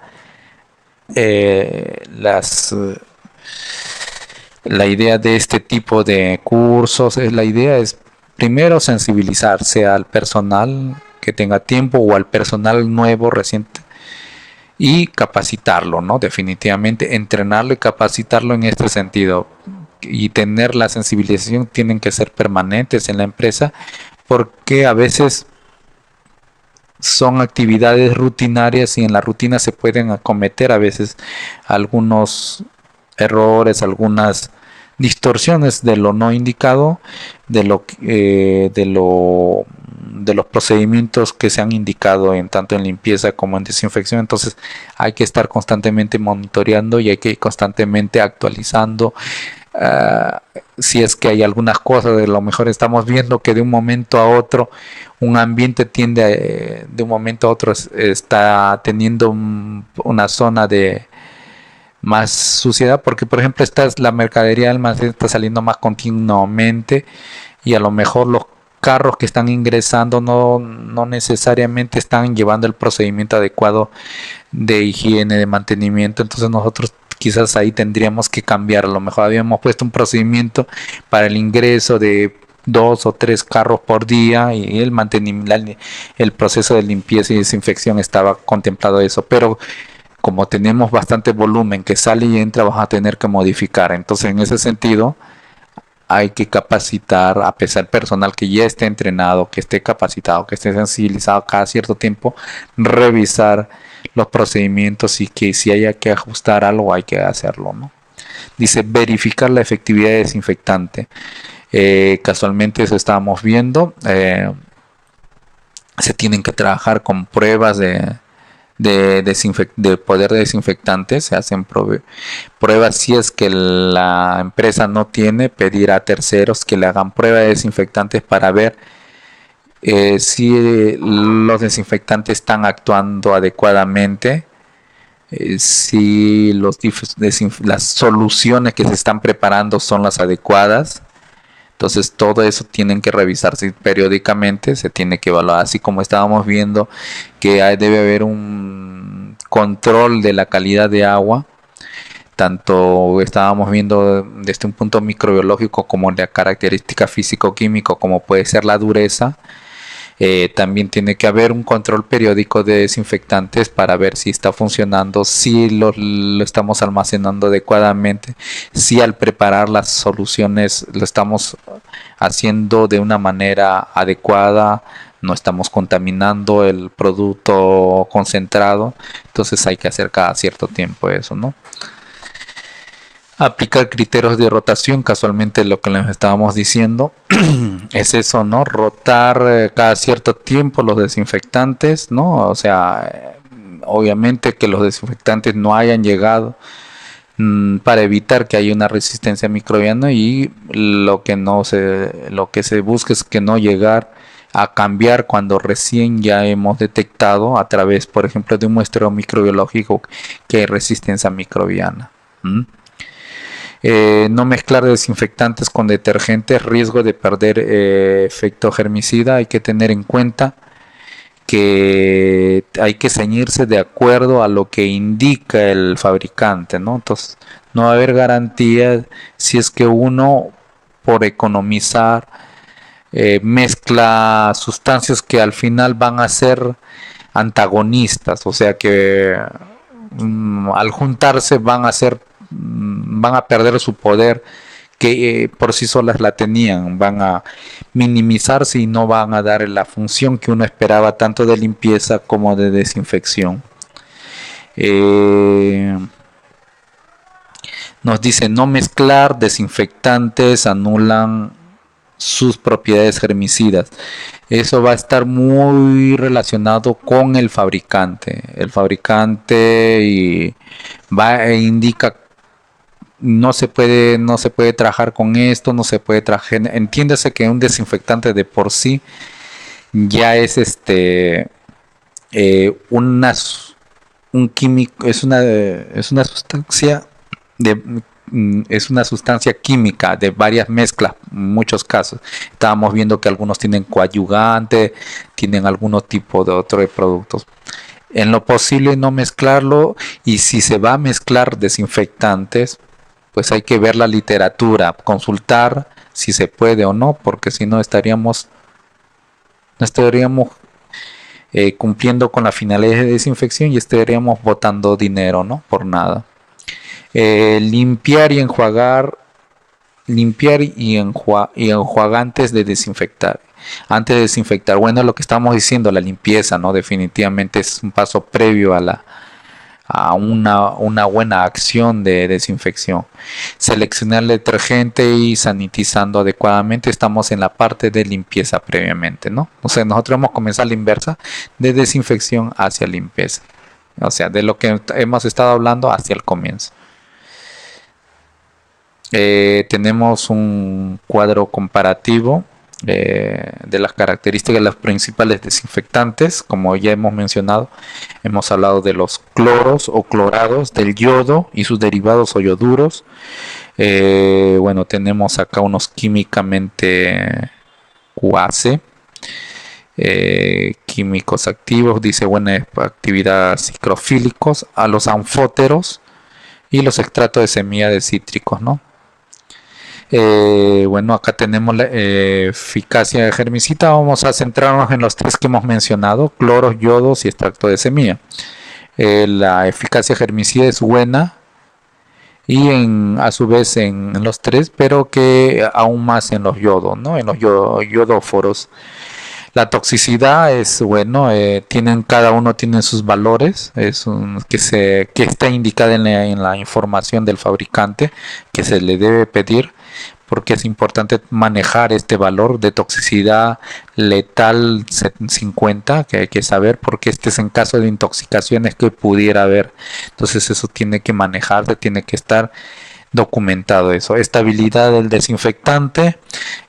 idea de este tipo de cursos. La idea es primero sensibilizarse al personal que tenga tiempo o al personal nuevo reciente y capacitarlo, ¿no? Definitivamente entrenarlo y capacitarlo en este sentido, y tener la sensibilización tienen que ser permanentes en la empresa, porque a veces son actividades rutinarias y en la rutina se pueden acometer a veces algunos errores, algunas distorsiones de lo no indicado, de los procedimientos que se han indicado tanto en limpieza como en desinfección. Entonces hay que estar constantemente monitoreando y hay que ir constantemente actualizando. Si es que hay algunas cosas, de lo mejor estamos viendo que de un momento a otro un ambiente tiende de un momento a otro está teniendo una zona de más suciedad, porque por ejemplo la mercadería del almacén está saliendo más continuamente y a lo mejor los carros que están ingresando no necesariamente están llevando el procedimiento adecuado de higiene, de mantenimiento. Entonces nosotros quizás ahí tendríamos que cambiar. A lo mejor habíamos puesto un procedimiento para el ingreso de 2 o 3 carros por día y el proceso de limpieza y desinfección estaba contemplado eso, pero como tenemos bastante volumen que sale y entra, vamos a tener que modificar. Entonces en ese sentido hay que capacitar, a pesar personal que ya esté entrenado, que esté capacitado, que esté sensibilizado cada cierto tiempo, revisar los procedimientos y que si haya que ajustar algo hay que hacerlo, ¿no? Dice verificar la efectividad de desinfectante. Casualmente eso estábamos viendo. Se tienen que trabajar con pruebas de poder de desinfectantes. Se hacen pruebas si es que la empresa no tiene, pedir a terceros que le hagan prueba de desinfectantes para ver si los desinfectantes están actuando adecuadamente, si las soluciones que se están preparando son las adecuadas. Entonces todo eso tienen que revisarse periódicamente, se tiene que evaluar, así como estábamos viendo que debe haber un control de la calidad de agua, tanto estábamos viendo desde un punto microbiológico como la característica físico-químico, como puede ser la dureza. También tiene que haber un control periódico de desinfectantes para ver si está funcionando, si lo estamos almacenando adecuadamente, si al preparar las soluciones lo estamos haciendo de una manera adecuada, no estamos contaminando el producto concentrado. Entonces hay que hacer cada cierto tiempo eso, ¿no? Aplicar criterios de rotación, casualmente lo que les estábamos diciendo es eso, ¿no? Rotar cada cierto tiempo los desinfectantes, ¿no? O sea, obviamente que los desinfectantes no hayan llegado para evitar que haya una resistencia microbiana, y lo que se busca es que no llegar a cambiar cuando recién ya hemos detectado a través, por ejemplo, de un muestreo microbiológico que hay resistencia microbiana. No mezclar desinfectantes con detergentes, riesgo de perder efecto germicida. Hay que tener en cuenta que hay que ceñirse de acuerdo a lo que indica el fabricante, ¿no? Entonces no va a haber garantía si es que uno, por economizar, mezcla sustancias que al final van a ser antagonistas, o sea que al juntarse van a perder su poder que por sí solas la tenían, van a minimizarse y no van a dar la función que uno esperaba, tanto de limpieza como de desinfección. Nos dice no mezclar desinfectantes, anulan sus propiedades germicidas. Eso va a estar muy relacionado con el fabricante. El fabricante indica no se puede trabajar con esto, no se puede trabajar. Entiéndase que un desinfectante de por sí ya es un químico, es una sustancia es una sustancia química de varias mezclas, en muchos casos. Estábamos viendo que algunos tienen coadyuvante, tienen algún tipo de otro de productos. En lo posible no mezclarlo, y si se va a mezclar desinfectantes, pues hay que ver la literatura, consultar si se puede o no, porque si no estaríamos cumpliendo con la finalidad de desinfección y estaríamos botando dinero, ¿no? Por nada. Limpiar y enjuagar, enjuagantes de desinfectar. Antes de desinfectar, bueno, lo que estamos diciendo, la limpieza, ¿no? Definitivamente es un paso previo a una buena acción de desinfección. Seleccionar el detergente y sanitizando adecuadamente. Estamos en la parte de limpieza previamente, ¿no? O sea, nosotros vamos a comenzar la inversa, de desinfección hacia limpieza. O sea, de lo que hemos estado hablando hacia el comienzo. Tenemos un cuadro comparativo de las características de los principales desinfectantes. Como ya hemos mencionado, hemos hablado de los cloros o clorados, del yodo y sus derivados o yoduros. Bueno, tenemos acá unos químicamente QACE, químicos activos, dice buena actividad ciclofílicos, a los anfóteros y los extractos de semilla de cítricos, ¿no? Bueno, acá tenemos la eficacia de germicida. Vamos a centrarnos en los tres que hemos mencionado: cloros, yodos y extracto de semilla. La eficacia germicida es buena y a su vez en los tres, pero que aún más en los yodos, ¿no? En los yodóforos. La toxicidad es, bueno, cada uno tiene sus valores, que está indicada en la información del fabricante que se le debe pedir, porque es importante manejar este valor de toxicidad letal 50, que hay que saber, porque este es en caso de intoxicaciones que pudiera haber. Entonces eso tiene que manejarse, tiene que estar documentado eso. Estabilidad del desinfectante.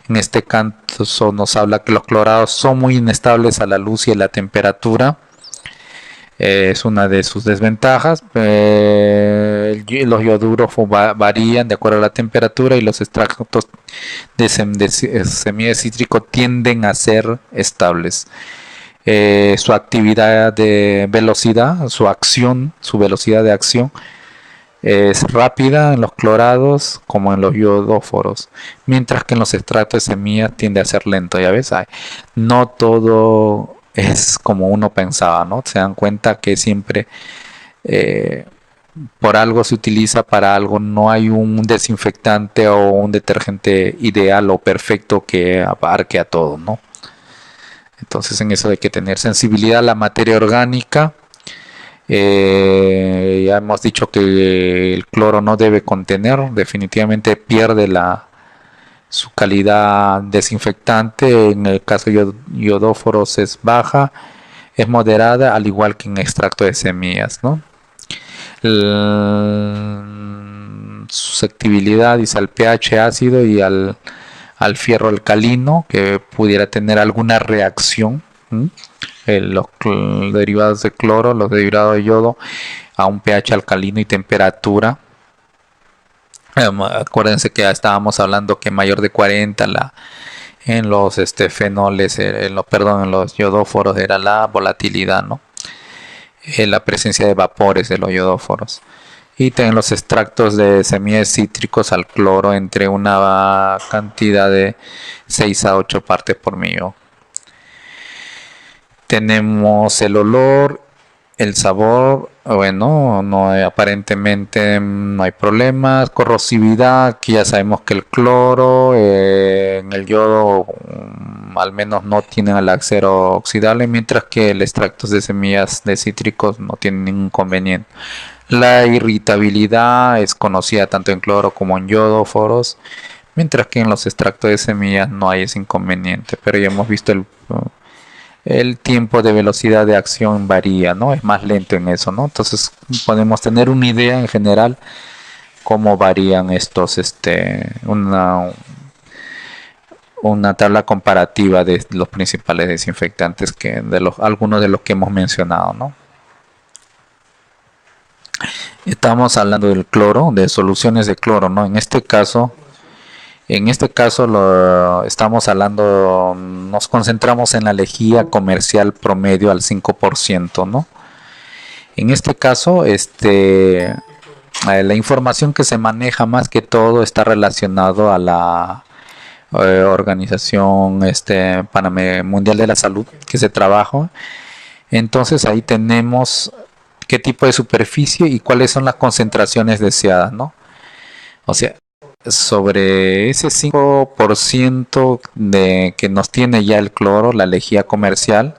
En este caso nos habla que los clorados son muy inestables a la luz y a la temperatura. Es una de sus desventajas. Los ioduros varían de acuerdo a la temperatura y los extractos de semilla cítrico tienden a ser estables. Su actividad de velocidad, su velocidad de acción es rápida en los clorados como en los iodóforos, mientras que en los extractos de semillas tiende a ser lento. Ya ves, no todo es como uno pensaba, ¿no? Se dan cuenta que siempre eh, por algo se utiliza para algo, no hay un desinfectante o un detergente ideal o perfecto que abarque a todo, ¿no? Entonces en eso hay que tener sensibilidad a la materia orgánica. Ya hemos dicho que el cloro no debe contener, definitivamente pierde su calidad desinfectante. En el caso de iodóforos es baja, es moderada, al igual que en extracto de semillas, ¿no? Susceptibilidad dice al pH ácido y al fierro alcalino, que pudiera tener alguna reacción. Los derivados de cloro, los derivados de yodo a un pH alcalino y temperatura. Acuérdense que ya estábamos hablando que mayor de 40 en los fenoles, en los yodóforos era la volatilidad, ¿no? La presencia de vapores de los yodóforos. Y en los extractos de semillas cítricos al cloro entre una cantidad de 6 a 8 partes por millón. Tenemos el olor, el sabor, bueno, aparentemente no hay problemas. Corrosividad, que ya sabemos que el cloro, en el yodo, al menos no tienen el acero oxidable, mientras que el extracto de semillas de cítricos no tiene ningún inconveniente. La irritabilidad es conocida tanto en cloro como en yodóforos, mientras que en los extractos de semillas no hay ese inconveniente, pero ya hemos visto el tiempo de velocidad de acción varía, ¿no? Es más lento en eso, ¿no? Entonces podemos tener una idea en general cómo varían estos, una tabla comparativa de los principales desinfectantes algunos de los que hemos mencionado, ¿no? Estamos hablando del cloro, de soluciones de cloro, ¿no? En este caso estamos hablando, nos concentramos en la lejía comercial promedio al 5%, ¿no? En este caso, la información que se maneja más que todo está relacionado a la Organización Mundial de la Salud que se trabaja. Entonces ahí tenemos qué tipo de superficie y cuáles son las concentraciones deseadas, ¿no? O sea, sobre ese 5% que nos tiene ya el cloro, la lejía comercial,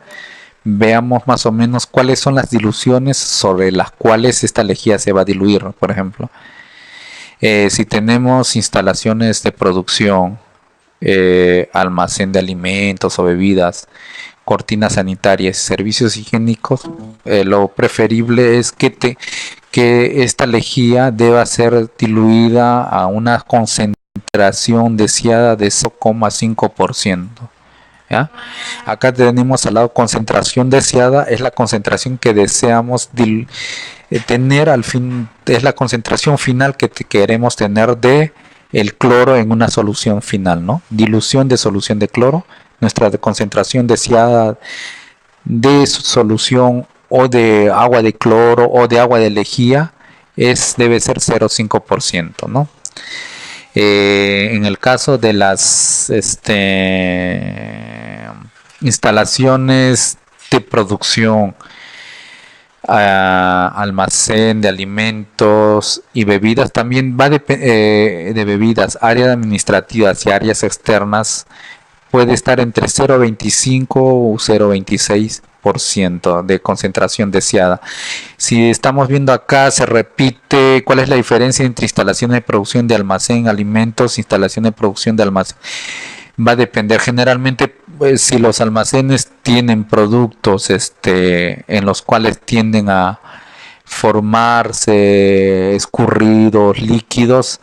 veamos más o menos cuáles son las diluciones sobre las cuales esta lejía se va a diluir. Por ejemplo, si tenemos instalaciones de producción, almacén de alimentos o bebidas, cortinas sanitarias, servicios higiénicos, lo preferible es que esta lejía deba ser diluida a una concentración deseada de 0,5%. ¿Ya? Acá tenemos al lado concentración deseada, es la concentración que deseamos tener al fin, es la concentración final que queremos tener de el cloro en una solución final, ¿no? Dilución de solución de cloro, nuestra concentración deseada de solución o de agua de cloro o de agua de lejía debe ser 0,5%, ¿no? En el caso de las instalaciones de producción, almacén de alimentos y bebidas. También va de bebidas, áreas administrativas y áreas externas puede estar entre 0,25 o 0,26% de concentración deseada. Si estamos viendo acá, se repite cuál es la diferencia entre instalaciones de producción de almacén, alimentos, instalación de producción de almacén. Va a depender generalmente, pues, si los almacenes tienen productos en los cuales tienden a formarse escurridos, líquidos,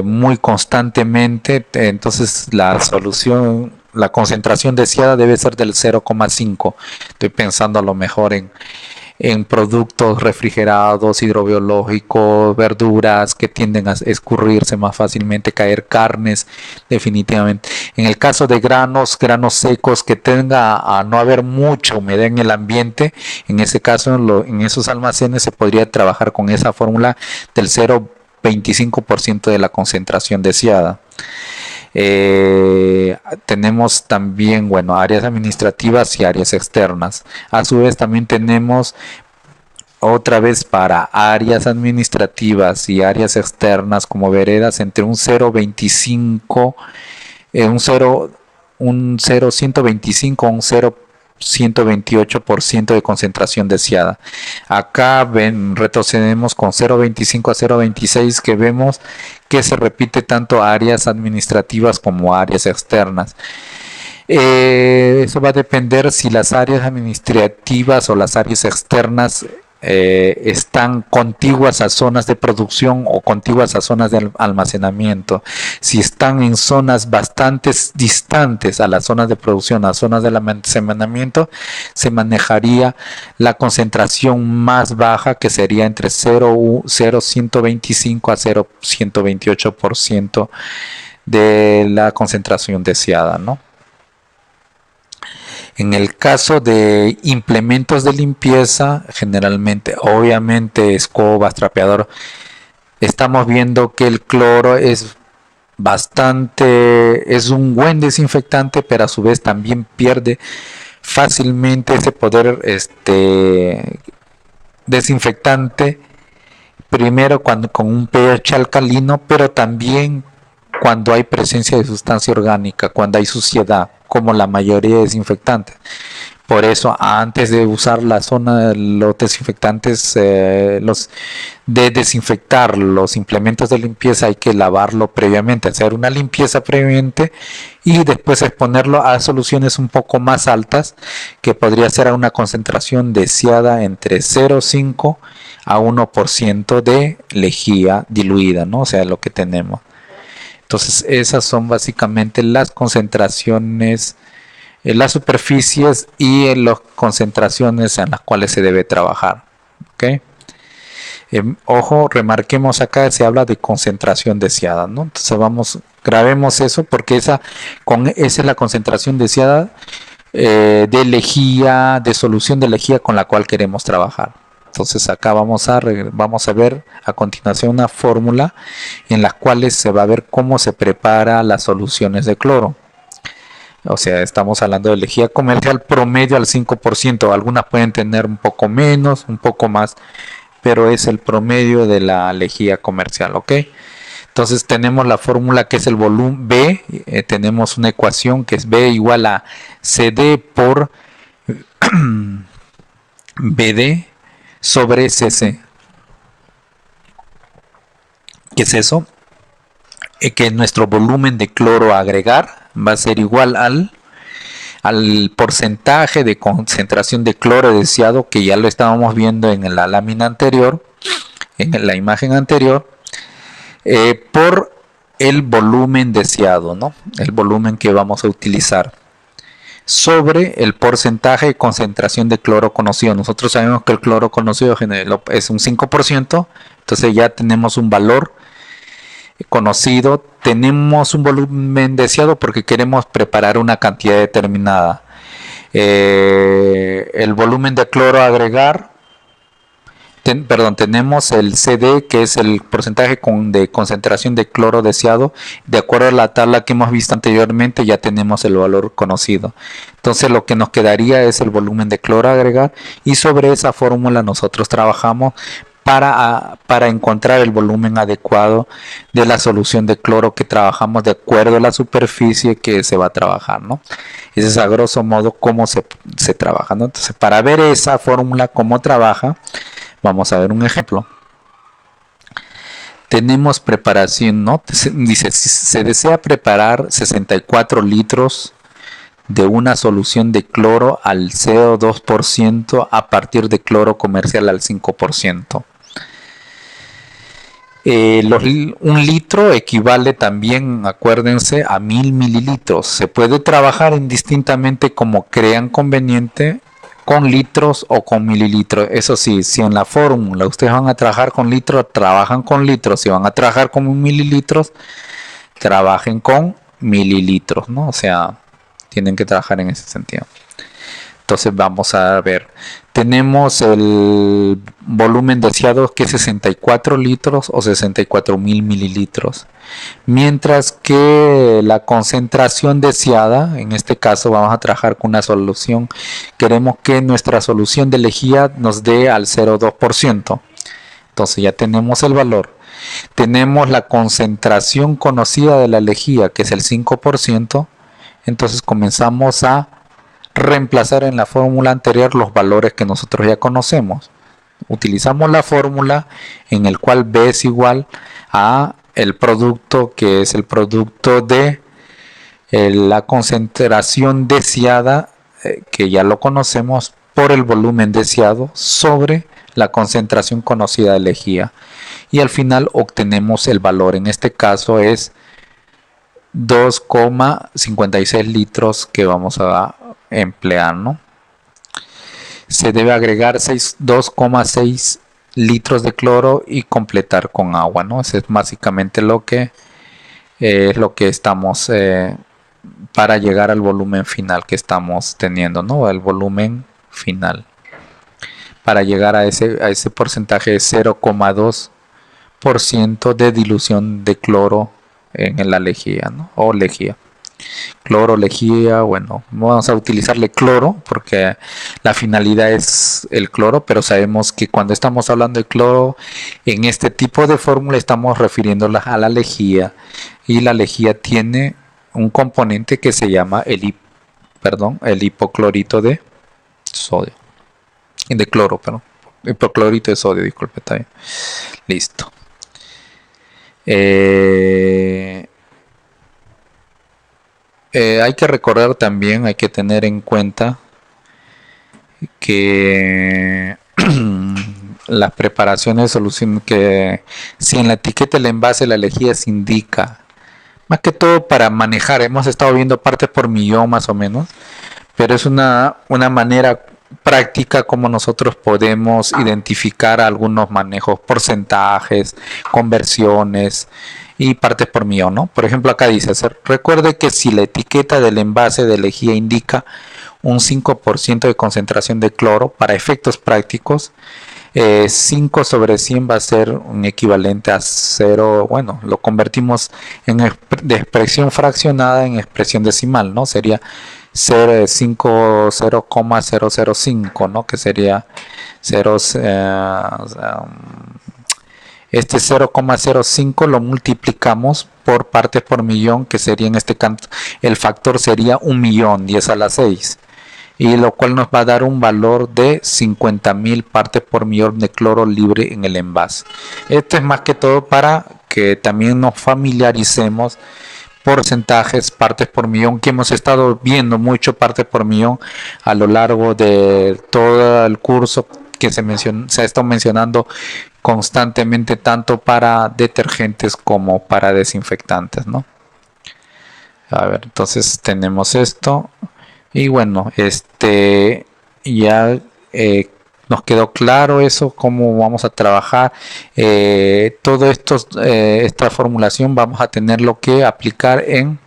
muy constantemente, entonces la solución, la concentración deseada debe ser del 0,5. Estoy pensando a lo mejor en productos refrigerados, hidrobiológicos, verduras que tienden a escurrirse más fácilmente, caer carnes, definitivamente. En el caso de granos secos que tenga a no haber mucha humedad en el ambiente, en ese caso en esos almacenes se podría trabajar con esa fórmula del 0,25% de la concentración deseada. Tenemos también, bueno, áreas administrativas y áreas externas. A su vez también tenemos otra vez para áreas administrativas y áreas externas como veredas entre un 0,25, un 0,125 a un 0,128% de concentración deseada. Acá retrocedemos con 0,25 a 0,26 que vemos que se repite tanto áreas administrativas como áreas externas. Eso va a depender si las áreas administrativas o las áreas externas están contiguas a zonas de producción o contiguas a zonas de almacenamiento. Si están en zonas bastante distantes a las zonas de producción, a zonas de almacenamiento, se manejaría la concentración más baja, que sería entre 0,125 a 0,128% de la concentración deseada, ¿no? En el caso de implementos de limpieza, generalmente, obviamente, escobas, trapeador, estamos viendo que el cloro es un buen desinfectante, pero a su vez también pierde fácilmente ese poder desinfectante, primero con un pH alcalino, pero también cuando hay presencia de sustancia orgánica, cuando hay suciedad, como la mayoría de desinfectantes. Por eso, antes de usar los desinfectantes, de desinfectar los implementos de limpieza, hay que lavarlo previamente, hacer una limpieza previamente y después exponerlo a soluciones un poco más altas, que podría ser a una concentración deseada entre 0,5 a 1% de lejía diluida, ¿no? O sea, lo que tenemos. Entonces, esas son básicamente las concentraciones, las superficies y las concentraciones en las cuales se debe trabajar. ¿Okay? Ojo, remarquemos acá, se habla de concentración deseada, ¿no? Entonces grabemos eso, porque esa es la concentración deseada de lejía, de solución de lejía con la cual queremos trabajar. Entonces acá vamos a ver a continuación una fórmula en la cual se va a ver cómo se prepara las soluciones de cloro. O sea, estamos hablando de lejía comercial promedio al 5%. Algunas pueden tener un poco menos, un poco más, pero es el promedio de la lejía comercial, ¿ok? Entonces tenemos la fórmula que es el volumen B. Tenemos una ecuación que es B igual a CD por BD sobre CC. ¿Qué es eso? Que nuestro volumen de cloro a agregar va a ser igual al porcentaje de concentración de cloro deseado, que ya lo estábamos viendo en la lámina anterior, en la imagen anterior, por el volumen deseado, ¿no? El volumen que vamos a utilizar, sobre el porcentaje de concentración de cloro conocido. Nosotros sabemos que el cloro conocido es un 5%, entonces ya tenemos un valor conocido, tenemos un volumen deseado porque queremos preparar una cantidad determinada. El volumen de cloro a agregar tenemos el CD, que es el porcentaje de concentración de cloro deseado. De acuerdo a la tabla que hemos visto anteriormente, ya tenemos el valor conocido. Entonces lo que nos quedaría es el volumen de cloro a agregar, y sobre esa fórmula nosotros trabajamos para encontrar el volumen adecuado de la solución de cloro que trabajamos de acuerdo a la superficie que se va a trabajar, ¿no? Ese es a grosso modo cómo se trabaja, ¿no? Entonces, para ver esa fórmula, cómo trabaja, vamos a ver un ejemplo. Tenemos preparación, ¿no? Dice, si se desea preparar 64 litros de una solución de cloro al 0,2% a partir de cloro comercial al 5%. Un litro equivale también, acuérdense, a 1000 mililitros. Se puede trabajar indistintamente como crean conveniente, con litros o con mililitros. Eso sí, si en la fórmula ustedes van a trabajar con litros, trabajan con litros. Si van a trabajar con mililitros, trabajen con mililitros, ¿no? O sea, tienen que trabajar en ese sentido. Entonces vamos a ver, tenemos el volumen deseado, que es 64 litros o 64.000 mililitros, mientras que la concentración deseada, en este caso vamos a trabajar con una solución, queremos que nuestra solución de lejía nos dé al 0,2%. Entonces ya tenemos el valor. Tenemos la concentración conocida de la lejía, que es el 5%. Entonces comenzamos a reemplazar en la fórmula anterior los valores que nosotros ya conocemos. Utilizamos la fórmula en el cual B es igual a el producto, que es el producto de la concentración deseada, que ya lo conocemos, por el volumen deseado sobre la concentración conocida de lejía, y al final obtenemos el valor. En este caso es 2,56 litros que vamos a emplear, ¿no? Se debe agregar 2,6 litros de cloro y completar con agua, ¿no? Eso es básicamente lo que estamos para llegar al volumen final que estamos teniendo, ¿no? El volumen final para llegar a ese porcentaje de 0,2% de dilución de cloro en la lejía, ¿no? O lejía. Cloro, lejía, bueno, vamos a utilizarle cloro porque la finalidad es el cloro, pero sabemos que cuando estamos hablando de cloro en este tipo de fórmula estamos refiriéndola a la lejía, y la lejía tiene un componente que se llama el hipoclorito de sodio, de cloro, perdón, hipoclorito de sodio, disculpe, está bien. Listo. Hay que recordar también, hay que tener en cuenta que las preparaciones de solución, que si en la etiqueta del envase la lejía se indica, más que todo para manejar, hemos estado viendo partes por millón más o menos, pero es una manera práctica como nosotros podemos identificar algunos manejos, porcentajes, conversiones y partes por millón, ¿no? Por ejemplo, acá dice, recuerde que si la etiqueta del envase de lejía indica un 5% de concentración de cloro, para efectos prácticos, 5 sobre 100 va a ser un equivalente a 0, bueno, lo convertimos de expresión fraccionada en expresión decimal, ¿no? Sería 0,005, ¿no? Que sería 0, este 0,05 lo multiplicamos por partes por millón, que sería en este caso, el factor sería 1.000.000, 10 a la 6, y lo cual nos va a dar un valor de 50.000 partes por millón de cloro libre en el envase. Esto es más que todo para que también nos familiaricemos porcentajes, partes por millón, que hemos estado viendo mucho partes por millón a lo largo de todo el curso, que se ha estado mencionando constantemente, tanto para detergentes como para desinfectantes, ¿no? A ver, entonces tenemos esto, y bueno, ya nos quedó claro eso, cómo vamos a trabajar todo esto. Esta formulación vamos a tenerlo que aplicar en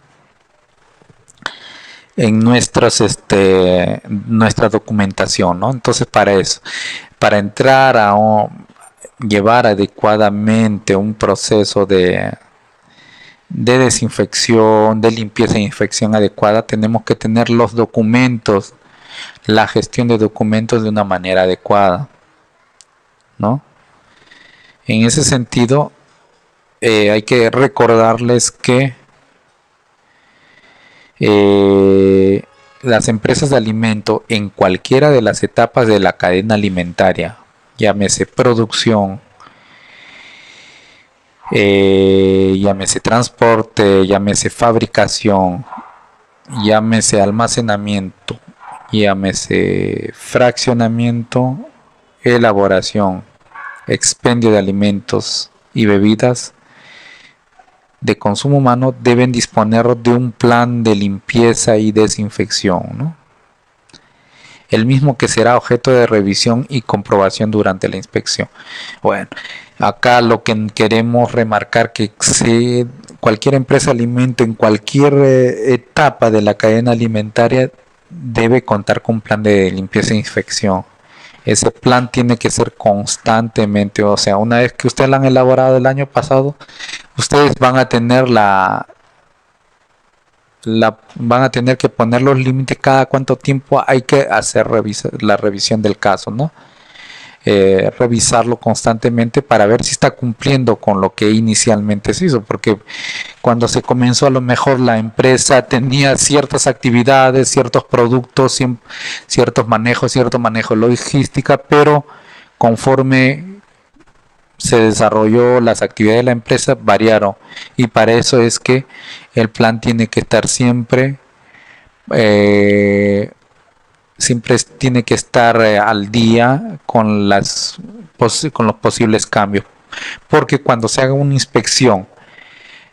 nuestra documentación, ¿no? Entonces, para eso, para entrar llevar adecuadamente un proceso de desinfección, de limpieza e infección adecuada, tenemos que tener los documentos, la gestión de documentos de una manera adecuada, ¿no? En ese sentido, hay que recordarles que las empresas de alimento en cualquiera de las etapas de la cadena alimentaria, llámese producción, llámese transporte, llámese fabricación, llámese almacenamiento, llámese fraccionamiento, elaboración, expendio de alimentos y bebidas de consumo humano, deben disponer de un plan de limpieza y desinfección, ¿no? El mismo que será objeto de revisión y comprobación durante la inspección. Bueno, acá lo que queremos remarcar que si cualquier empresa de alimento en cualquier etapa de la cadena alimentaria debe contar con un plan de limpieza e inspección. Ese plan tiene que ser constantemente, o sea, una vez que ustedes lo han elaborado el año pasado, ustedes van a tener van a tener que poner los límites cada cuánto tiempo hay que hacer la revisión del caso, ¿no? Revisarlo constantemente para ver si está cumpliendo con lo que inicialmente se hizo, porque cuando se comenzó a lo mejor la empresa tenía ciertas actividades, ciertos productos, cierto manejo de logística, pero conforme se desarrolló las actividades de la empresa variaron, y para eso es que el plan tiene que estar siempre tiene que estar al día con con los posibles cambios, porque cuando se haga una inspección,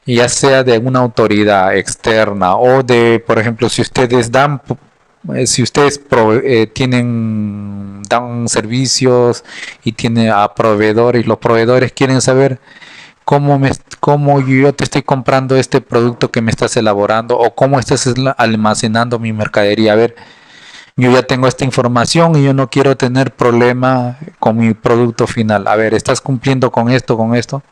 ya sea de una autoridad externa o de, por ejemplo, si ustedes dan servicios y tienen a proveedores, los proveedores quieren saber cómo yo te estoy comprando este producto que me estás elaborando, o cómo estás almacenando mi mercadería. A ver, yo ya tengo esta información y yo no quiero tener problema con mi producto final. A ver, ¿estás cumpliendo con esto, con esto?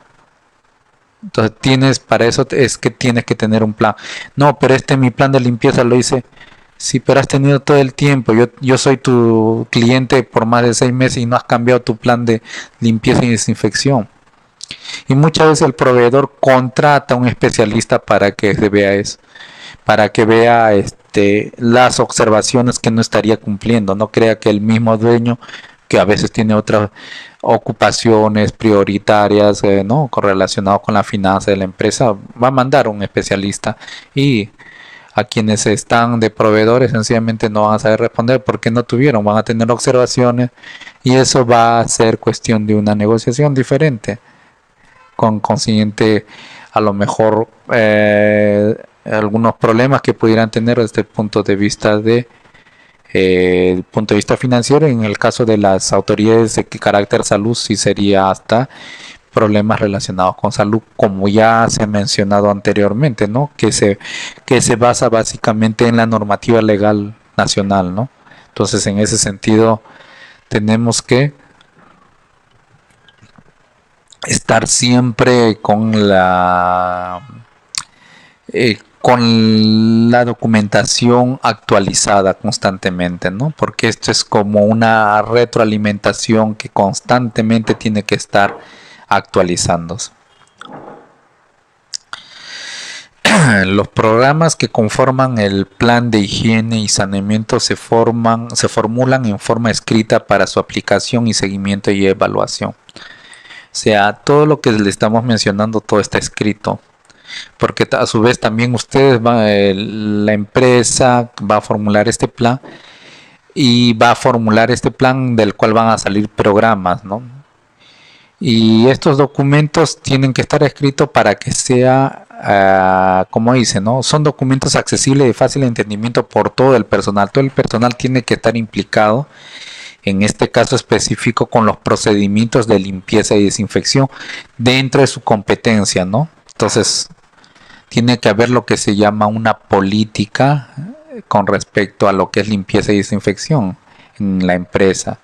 Entonces para eso es que tienes que tener un plan. No, pero mi plan de limpieza lo hice. Sí, pero has tenido todo el tiempo. Yo soy tu cliente por más de 6 meses y no has cambiado tu plan de limpieza y desinfección. Y muchas veces el proveedor contrata a un especialista para que se vea eso, para que vea las observaciones que no estaría cumpliendo. No crea que el mismo dueño, que a veces tiene otras ocupaciones prioritarias, no correlacionado con la finanza de la empresa, va a mandar un especialista, y a quienes están de proveedores sencillamente no van a saber responder porque no tuvieron, van a tener observaciones, y eso va a ser cuestión de una negociación diferente, con consiguiente a lo mejor algunos problemas que pudieran tener desde el punto de vista financiero. En el caso de las autoridades de carácter salud, sí sería hasta problemas relacionados con salud, como ya se ha mencionado anteriormente, ¿no? Que se basa básicamente en la normativa legal nacional, ¿no? Entonces, en ese sentido, tenemos que estar siempre con la documentación actualizada constantemente, ¿no? Porque esto es como una retroalimentación que constantemente tiene que estar actualizándose. Los programas que conforman el plan de higiene y saneamiento se formulan en forma escrita para su aplicación y seguimiento y evaluación. O sea, todo lo que le estamos mencionando, todo está escrito, porque a su vez también la empresa va a formular este plan, y va a formular este plan del cual van a salir programas, ¿no? Y estos documentos tienen que estar escritos para que sea, como dice, ¿no? Son documentos accesibles y de fácil entendimiento por todo el personal. Todo el personal tiene que estar implicado, en este caso específico, con los procedimientos de limpieza y desinfección dentro de su competencia, ¿no? Entonces, tiene que haber lo que se llama una política con respecto a lo que es limpieza y desinfección en la empresa.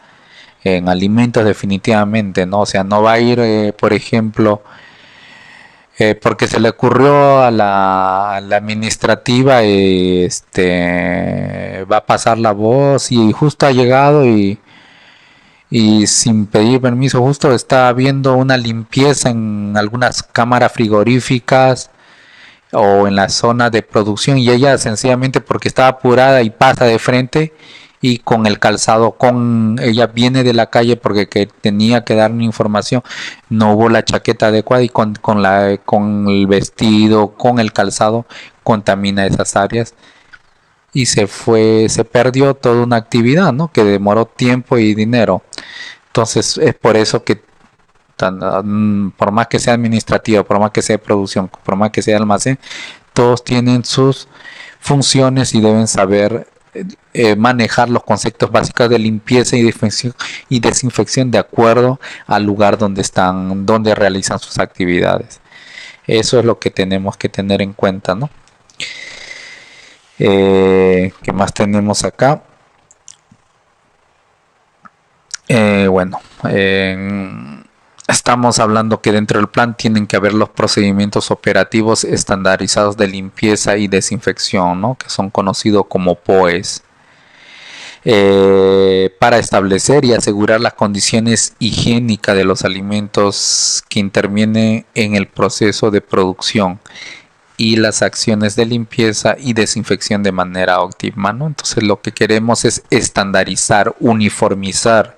en alimentos definitivamente, ¿no? O sea, no va a ir, por ejemplo, porque se le ocurrió a la administrativa, va a pasar la voz y justo ha llegado y sin pedir permiso, justo está habiendo una limpieza en algunas cámaras frigoríficas o en la zona de producción y ella sencillamente porque estaba apurada y pasa de frente y con el calzado, con ella viene de la calle porque que tenía que dar una información, no hubo la chaqueta adecuada y con el vestido, con el calzado contamina esas áreas y se perdió toda una actividad, ¿no? Que demoró tiempo y dinero. Entonces es por eso que por más que sea administrativo, por más que sea de producción, por más que sea de almacén, todos tienen sus funciones y deben saber manejar los conceptos básicos de limpieza y desinfección de acuerdo al lugar donde están, donde realizan sus actividades. Eso es lo que tenemos que tener en cuenta, ¿no? ¿Qué más tenemos acá? Bueno, estamos hablando que dentro del plan tienen que haber los procedimientos operativos estandarizados de limpieza y desinfección, ¿no? Que son conocidos como POEs, para establecer y asegurar las condiciones higiénicas de los alimentos que intervienen en el proceso de producción y las acciones de limpieza y desinfección de manera óptima, ¿no? Entonces lo que queremos es estandarizar, uniformizar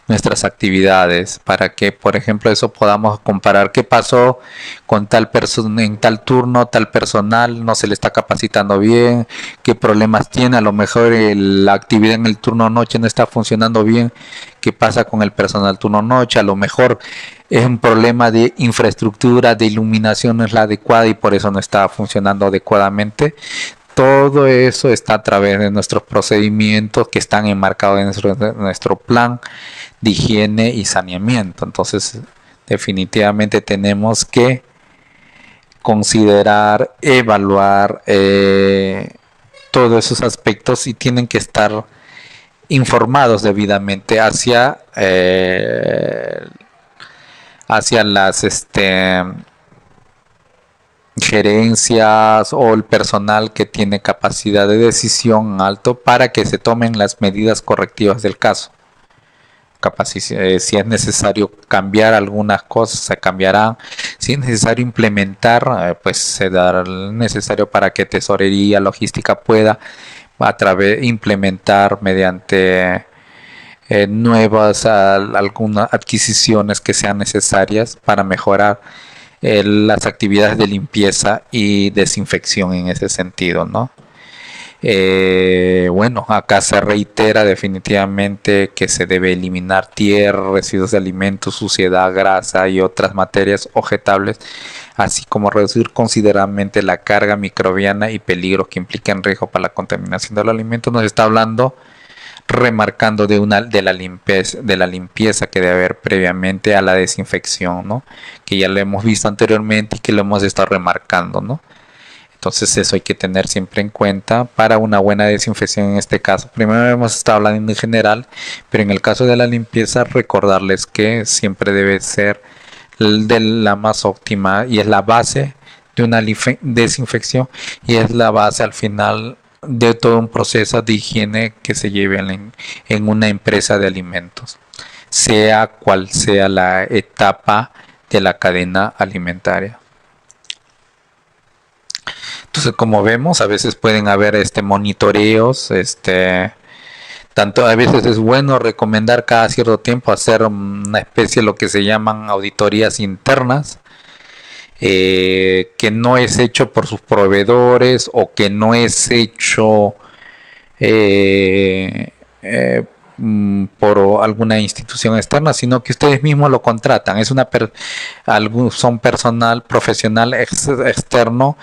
nuestras actividades para que, por ejemplo, eso podamos comparar qué pasó con tal persona en tal turno, tal personal no se le está capacitando bien, qué problemas tiene, a lo mejor la actividad en el turno noche no está funcionando bien, qué pasa con el personal turno noche, a lo mejor es un problema de infraestructura, de iluminación no es la adecuada y por eso no está funcionando adecuadamente. Todo eso está a través de nuestros procedimientos que están enmarcados en nuestro plan de higiene y saneamiento. Entonces, definitivamente tenemos que considerar, evaluar todos esos aspectos y tienen que estar informados debidamente hacia las gerencias o el personal que tiene capacidad de decisión alto para que se tomen las medidas correctivas del caso. Si es necesario cambiar algunas cosas, se cambiarán. Si es necesario implementar, pues se dará lo necesario para que tesorería, logística pueda implementar mediante nuevas algunas adquisiciones que sean necesarias para mejorar las actividades de limpieza y desinfección en ese sentido, ¿no? Bueno, acá se reitera definitivamente que se debe eliminar tierra, residuos de alimentos, suciedad, grasa y otras materias objetables, así como reducir considerablemente la carga microbiana y peligros que implican riesgo para la contaminación del alimento. Nos está hablando, remarcando de la limpieza que debe haber previamente a la desinfección, ¿no? Que ya lo hemos visto anteriormente y que lo hemos estado remarcando, ¿no? Entonces eso hay que tener siempre en cuenta para una buena desinfección en este caso. Primero hemos estado hablando en general, pero en el caso de la limpieza recordarles que siempre debe ser de la más óptima y es la base de una desinfección y es la base al final de todo un proceso de higiene que se lleve en una empresa de alimentos, sea cual sea la etapa de la cadena alimentaria. Entonces, como vemos, a veces pueden haber monitoreos, tanto a veces es bueno recomendar cada cierto tiempo hacer una especie de lo que se llaman auditorías internas, que no es hecho por sus proveedores o que no es hecho por alguna institución externa, sino que ustedes mismos lo contratan. Son personal profesional externo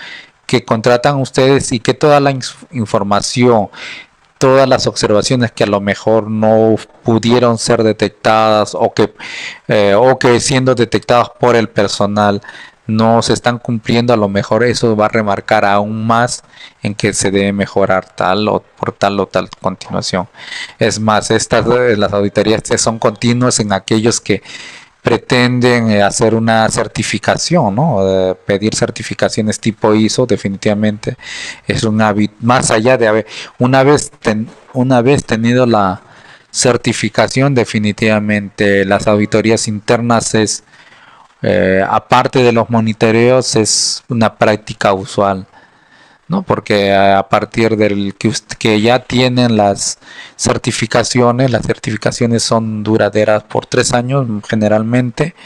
que contratan ustedes y que toda la información, todas las observaciones que a lo mejor no pudieron ser detectadas o que siendo detectadas por el personal no se están cumpliendo, a lo mejor eso va a remarcar aún más en que se debe mejorar tal o por tal o tal continuación. Es más, las auditorías son continuas en aquellos que pretenden hacer una certificación, ¿no? Pedir certificaciones tipo ISO, definitivamente es un hábito, más allá de haber, una vez tenido la certificación, definitivamente las auditorías internas es, aparte de los monitoreos, es una práctica usual, ¿no? Porque a partir del que ya tienen las certificaciones son duraderas por 3 años generalmente,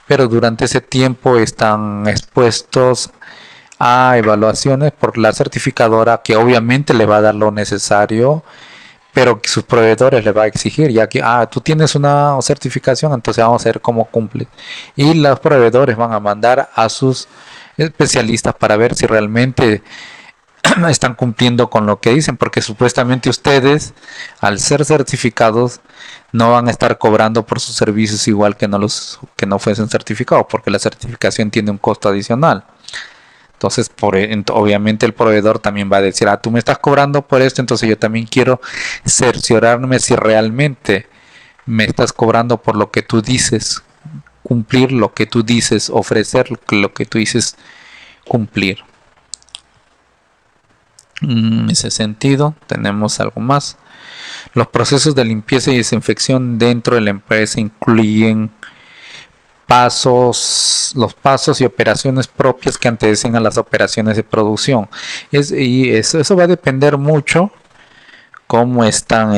pero durante ese tiempo están expuestos a evaluaciones por la certificadora, que obviamente le va a dar lo necesario, pero que sus proveedores le va a exigir, ya que tú tienes una certificación, entonces vamos a ver cómo cumple, y los proveedores van a mandar a sus especialistas para ver si realmente están cumpliendo con lo que dicen, porque supuestamente ustedes, al ser certificados, no van a estar cobrando por sus servicios igual que no fuesen certificados, porque la certificación tiene un costo adicional. Entonces, obviamente el proveedor también va a decir, tú me estás cobrando por esto, entonces yo también quiero cerciorarme si realmente me estás cobrando por lo que tú dices, cumplir lo que tú dices, ofrecer lo que tú dices cumplir. En ese sentido, tenemos algo más. Los procesos de limpieza y desinfección dentro de la empresa incluyen los pasos y operaciones propias que anteceden a las operaciones de producción. Y eso va a depender mucho cómo están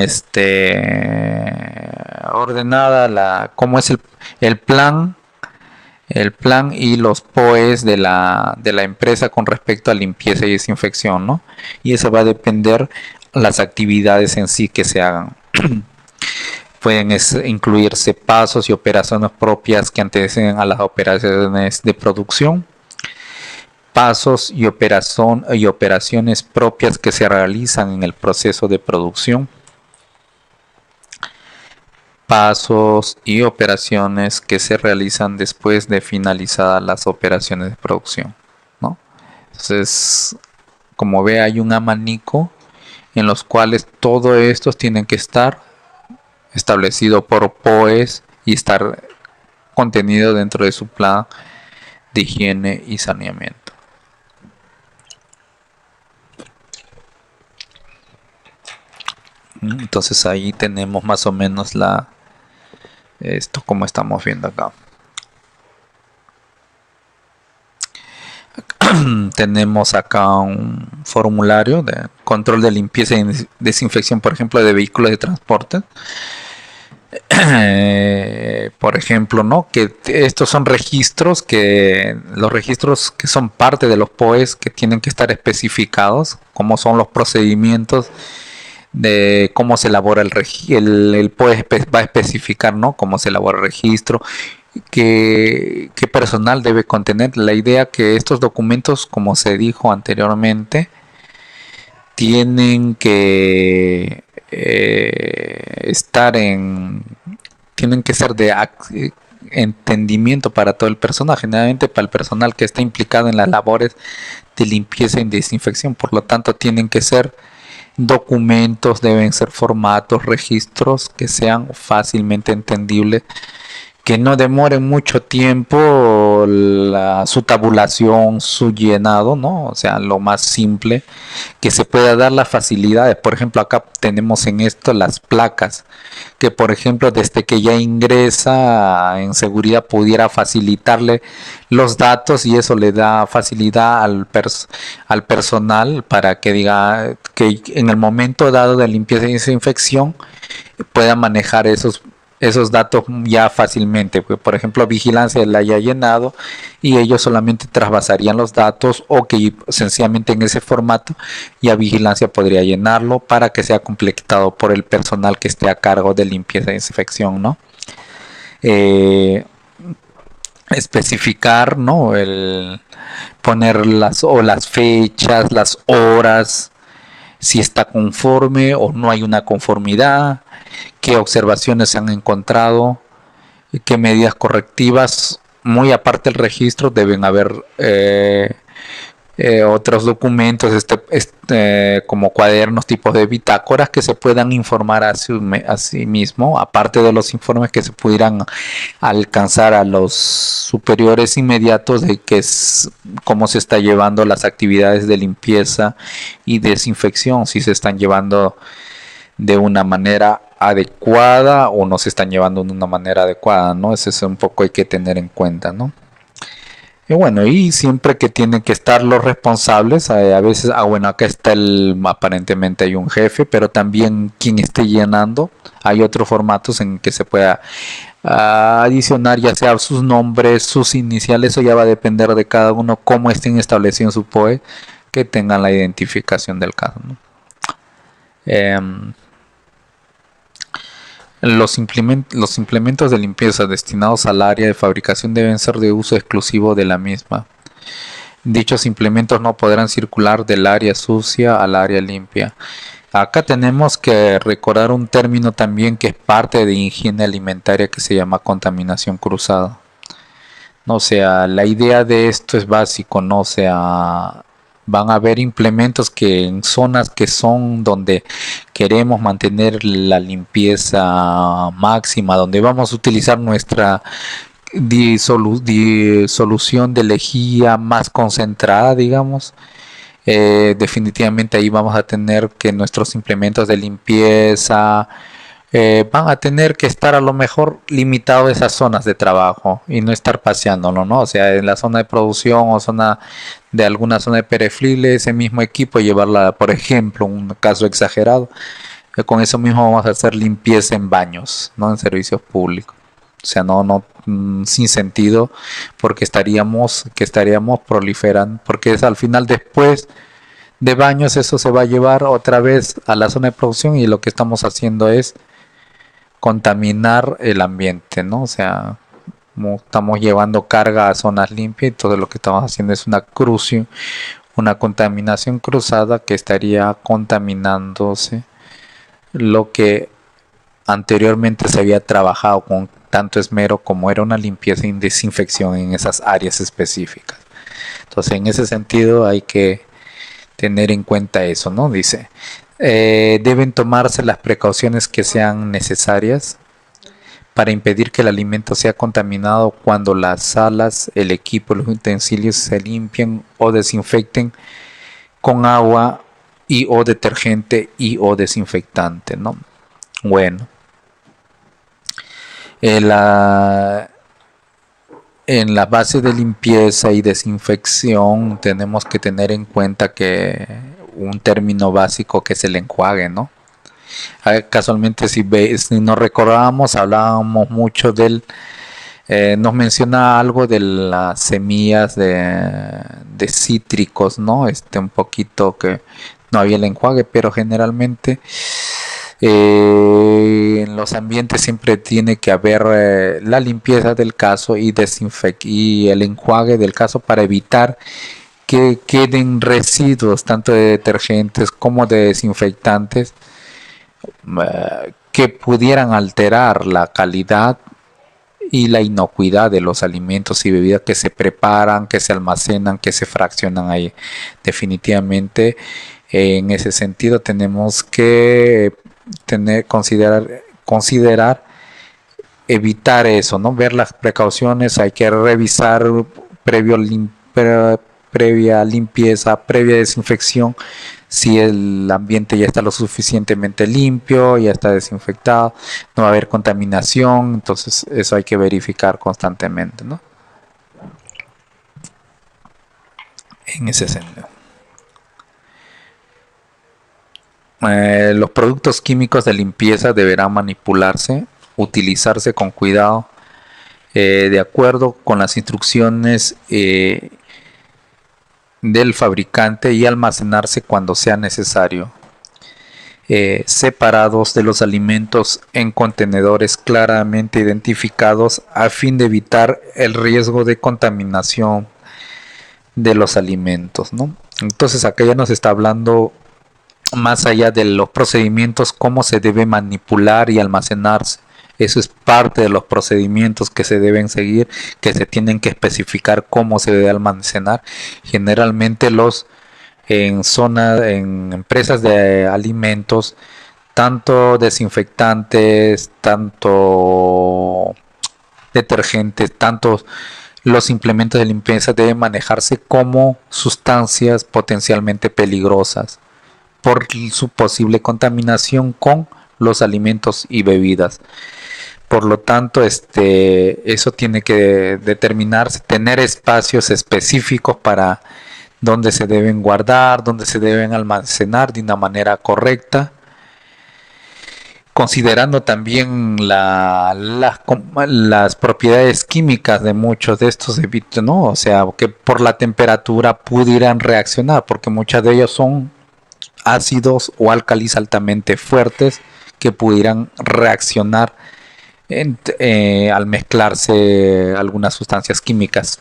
ordenada cómo es el plan y los POEs de la empresa con respecto a limpieza y desinfección, ¿no? Y eso va a depender las actividades en sí que se hagan. Pueden incluirse pasos y operaciones propias que anteceden a las operaciones de producción, pasos y operaciones propias que se realizan en el proceso de producción, pasos y operaciones que se realizan después de finalizadas las operaciones de producción, ¿no? Entonces, como ve, hay un abanico en los cuales todos estos tienen que estar establecido por POEs y estar contenido dentro de su plan de higiene y saneamiento. Entonces ahí tenemos más o menos esto como estamos viendo acá. Tenemos acá un formulario de control de limpieza y desinfección, por ejemplo, de vehículos de transporte. Por ejemplo, ¿no? Que estos son los registros que son parte de los POEs, que tienen que estar especificados, cómo son los procedimientos de cómo se elabora el POE va a especificar, ¿no? Cómo se elabora el registro, qué personal debe contener. La idea que estos documentos, como se dijo anteriormente, tienen que tienen que ser de entendimiento para todo el personal, generalmente para el personal que está implicado en las labores de limpieza y desinfección. Por lo tanto, tienen que ser documentos, deben ser formatos, registros que sean fácilmente entendibles, que no demoren mucho tiempo su tabulación, su llenado, ¿no? O sea, lo más simple, que se pueda dar las facilidades. Por ejemplo, acá tenemos en esto las placas, que por ejemplo, desde que ya ingresa en seguridad pudiera facilitarle los datos, y eso le da facilidad al personal para que diga que en el momento dado de limpieza y desinfección pueda manejar esos datos ya fácilmente. Por ejemplo, vigilancia la haya llenado y ellos solamente trasvasarían los datos, o que sencillamente en ese formato ya vigilancia podría llenarlo para que sea completado por el personal que esté a cargo de limpieza y desinfección, ¿no? Especificar, ¿no? Poner las fechas, las horas, si está conforme o no hay una conformidad, qué observaciones se han encontrado, qué medidas correctivas muy aparte del registro, deben haber otros documentos como cuadernos, tipos de bitácoras que se puedan informar a sí mismo, aparte de los informes que se pudieran alcanzar a los superiores inmediatos de cómo se está llevando las actividades de limpieza y desinfección, si se están llevando de una manera adecuada o no se están llevando de una manera adecuada, ¿no? Eso es un poco hay que tener en cuenta, ¿no? Y bueno, y siempre que tienen que estar los responsables, a veces, bueno, acá está aparentemente hay un jefe, pero también quien esté llenando, hay otros formatos en que se pueda adicionar ya sea sus nombres, sus iniciales, eso ya va a depender de cada uno, cómo estén establecidos en su POE, que tengan la identificación del caso, ¿no? Los implementos de limpieza destinados al área de fabricación deben ser de uso exclusivo de la misma. Dichos implementos no podrán circular del área sucia al área limpia. Acá tenemos que recordar un término también que es parte de higiene alimentaria que se llama contaminación cruzada. No, o sea, la idea de esto es básico, ¿no? O sea, van a haber implementos que en zonas que son donde queremos mantener la limpieza máxima, donde vamos a utilizar nuestra disolución de lejía más concentrada, digamos. Definitivamente ahí vamos a tener que nuestros implementos de limpieza van a tener que estar a lo mejor limitados a esas zonas de trabajo y no estar paseándolo, ¿no? O sea, en la zona de producción o zona de alguna zona de perejil, ese mismo equipo llevarla, por ejemplo, un caso exagerado, con eso mismo vamos a hacer limpieza en baños, ¿no? En servicios públicos. O sea, sin sentido, porque estaríamos proliferando, porque es al final después de baños eso se va a llevar otra vez a la zona de producción y lo que estamos haciendo es contaminar el ambiente, ¿no? O sea, estamos llevando carga a zonas limpias y todo lo que estamos haciendo es una contaminación cruzada que estaría contaminándose lo que anteriormente se había trabajado con tanto esmero como era una limpieza y desinfección en esas áreas específicas. Entonces, en ese sentido hay que tener en cuenta eso, ¿no? Dice, deben tomarse las precauciones que sean necesarias para impedir que el alimento sea contaminado cuando las salas, el equipo, los utensilios se limpien o desinfecten con agua y o detergente y o desinfectante, ¿no? Bueno, en la base de limpieza y desinfección tenemos que tener en cuenta que un término básico que es el enjuague, ¿no? Casualmente si nos recordábamos, hablábamos mucho nos menciona algo de las semillas de cítricos, ¿no? Un poquito que no había el enjuague, pero generalmente en los ambientes siempre tiene que haber la limpieza del caso y el enjuague del caso para evitar que queden residuos tanto de detergentes como de desinfectantes que pudieran alterar la calidad y la inocuidad de los alimentos y bebidas que se preparan, que se almacenan, que se fraccionan ahí. Definitivamente en ese sentido tenemos que considerar evitar eso, ¿no? Ver las precauciones, hay que revisar previa limpieza, previa desinfección, si el ambiente ya está lo suficientemente limpio, ya está desinfectado, no va a haber contaminación, entonces eso hay que verificar constantemente, ¿no? En ese sentido. Los productos químicos de limpieza deberán manipularse, utilizarse con cuidado, de acuerdo con las instrucciones del fabricante y almacenarse cuando sea necesario, separados de los alimentos en contenedores claramente identificados a fin de evitar el riesgo de contaminación de los alimentos, ¿no? Entonces acá ya nos está hablando más allá de los procedimientos, cómo se debe manipular y almacenarse Eso es parte de los procedimientos que se deben seguir, que se tienen que especificar cómo se debe almacenar. Generalmente en empresas de alimentos, tanto desinfectantes, tanto detergentes, tanto los implementos de limpieza deben manejarse como sustancias potencialmente peligrosas por su posible contaminación con los alimentos y bebidas. Por lo tanto, eso tiene que determinarse, tener espacios específicos para donde se deben guardar, donde se deben almacenar de una manera correcta, considerando también las propiedades químicas de muchos de estos, ¿no? O sea, que por la temperatura pudieran reaccionar, porque muchas de ellas son ácidos o álcalis altamente fuertes que pudieran reaccionar al mezclarse algunas sustancias químicas.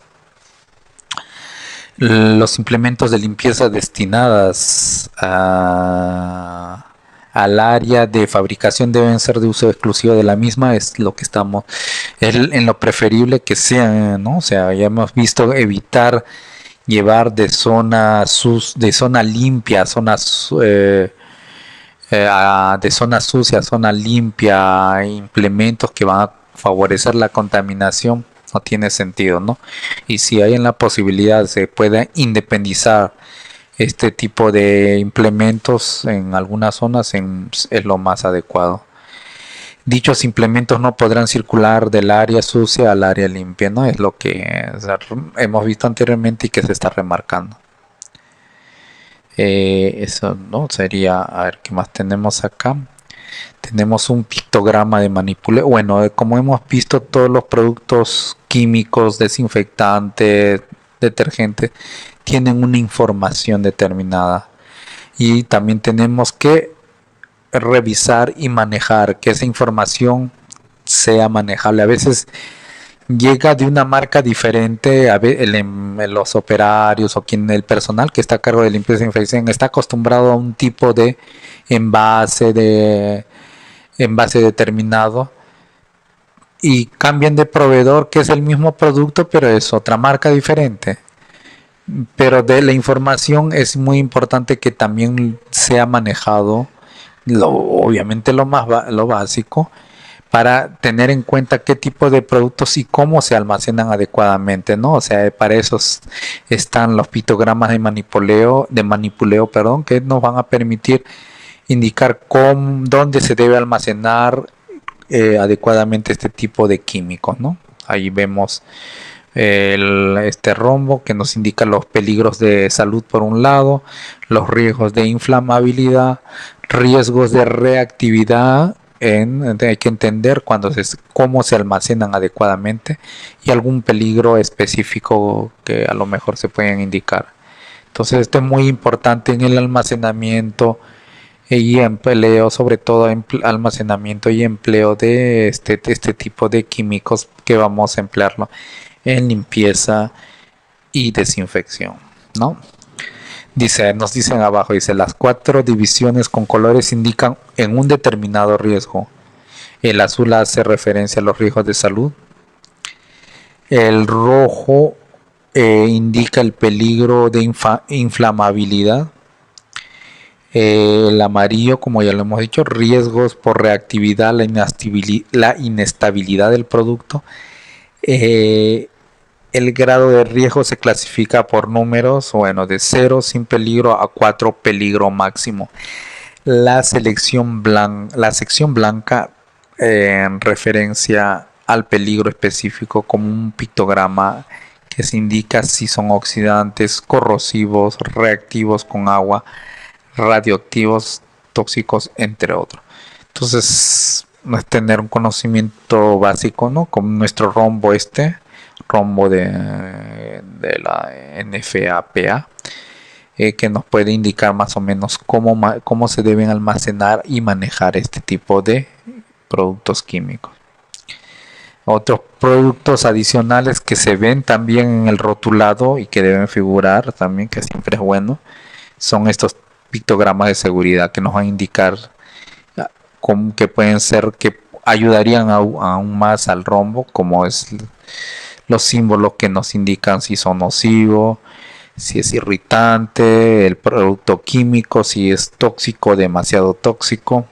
Los implementos de limpieza destinadas al área de fabricación deben ser de uso exclusivo de la misma, es lo que estamos, en lo preferible que sea, ¿no? O sea, ya hemos visto evitar llevar de zona limpia, de zona sucia, zona limpia, implementos que van a favorecer la contaminación, no tiene sentido, ¿no? Y si hay en la posibilidad se puede independizar este tipo de implementos en algunas zonas, es lo más adecuado. Dichos implementos no podrán circular del área sucia al área limpia, ¿no? Es lo que hemos visto anteriormente y que se está remarcando. Eso no sería, a ver qué más tenemos acá. Tenemos un pictograma de manipulación. Bueno, como hemos visto, todos los productos químicos, desinfectantes, detergentes, tienen una información determinada. Y también tenemos que revisar y manejar que esa información sea manejable. A veces llega de una marca diferente, los operarios o el personal que está a cargo de limpieza y desinfección está acostumbrado a un tipo de envase determinado y cambian de proveedor que es el mismo producto pero es otra marca diferente. Pero de la información es muy importante que también sea manejado, obviamente lo básico, para tener en cuenta qué tipo de productos y cómo se almacenan adecuadamente, ¿no? O sea, para eso están los pictogramas de manipuleo, que nos van a permitir indicar dónde se debe almacenar adecuadamente este tipo de químicos, ¿no? Ahí vemos este rombo que nos indica los peligros de salud por un lado, los riesgos de inflamabilidad, riesgos de reactividad, hay que entender cómo se almacenan adecuadamente y algún peligro específico que a lo mejor se pueden indicar. Entonces esto es muy importante en el almacenamiento y empleo, sobre todo almacenamiento y empleo de este tipo de químicos que vamos a emplearlo en limpieza y desinfección, ¿no? Nos dicen abajo, las 4 divisiones con colores indican en un determinado riesgo. El azul hace referencia a los riesgos de salud. El rojo indica el peligro de inflamabilidad. El amarillo, como ya lo hemos dicho, riesgos por reactividad, la inestabilidad del producto. El grado de riesgo se clasifica por números, de 0 sin peligro a 4 peligro máximo. La sección blanca en referencia al peligro específico como un pictograma que se indica si son oxidantes, corrosivos, reactivos con agua, radioactivos, tóxicos, entre otros. Entonces, no es tener un conocimiento básico, ¿no? Como nuestro rombo de la NFPA, que nos puede indicar más o menos cómo se deben almacenar y manejar este tipo de productos químicos. Otros productos adicionales que se ven también en el rotulado y que deben figurar también, que siempre es bueno, son estos pictogramas de seguridad que nos van a indicar que pueden ser que ayudarían aún más al rombo, como es los símbolos que nos indican si son nocivos, si es irritante, el producto químico, si es tóxico, demasiado tóxico,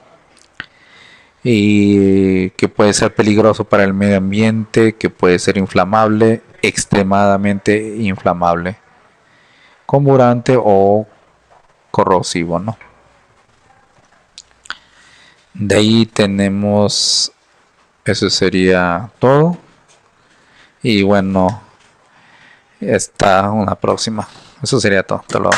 y que puede ser peligroso para el medio ambiente, que puede ser inflamable, extremadamente inflamable, comburante o corrosivo, ¿no? De ahí tenemos, eso sería todo. Y bueno, hasta una próxima. Eso sería todo. Hasta luego.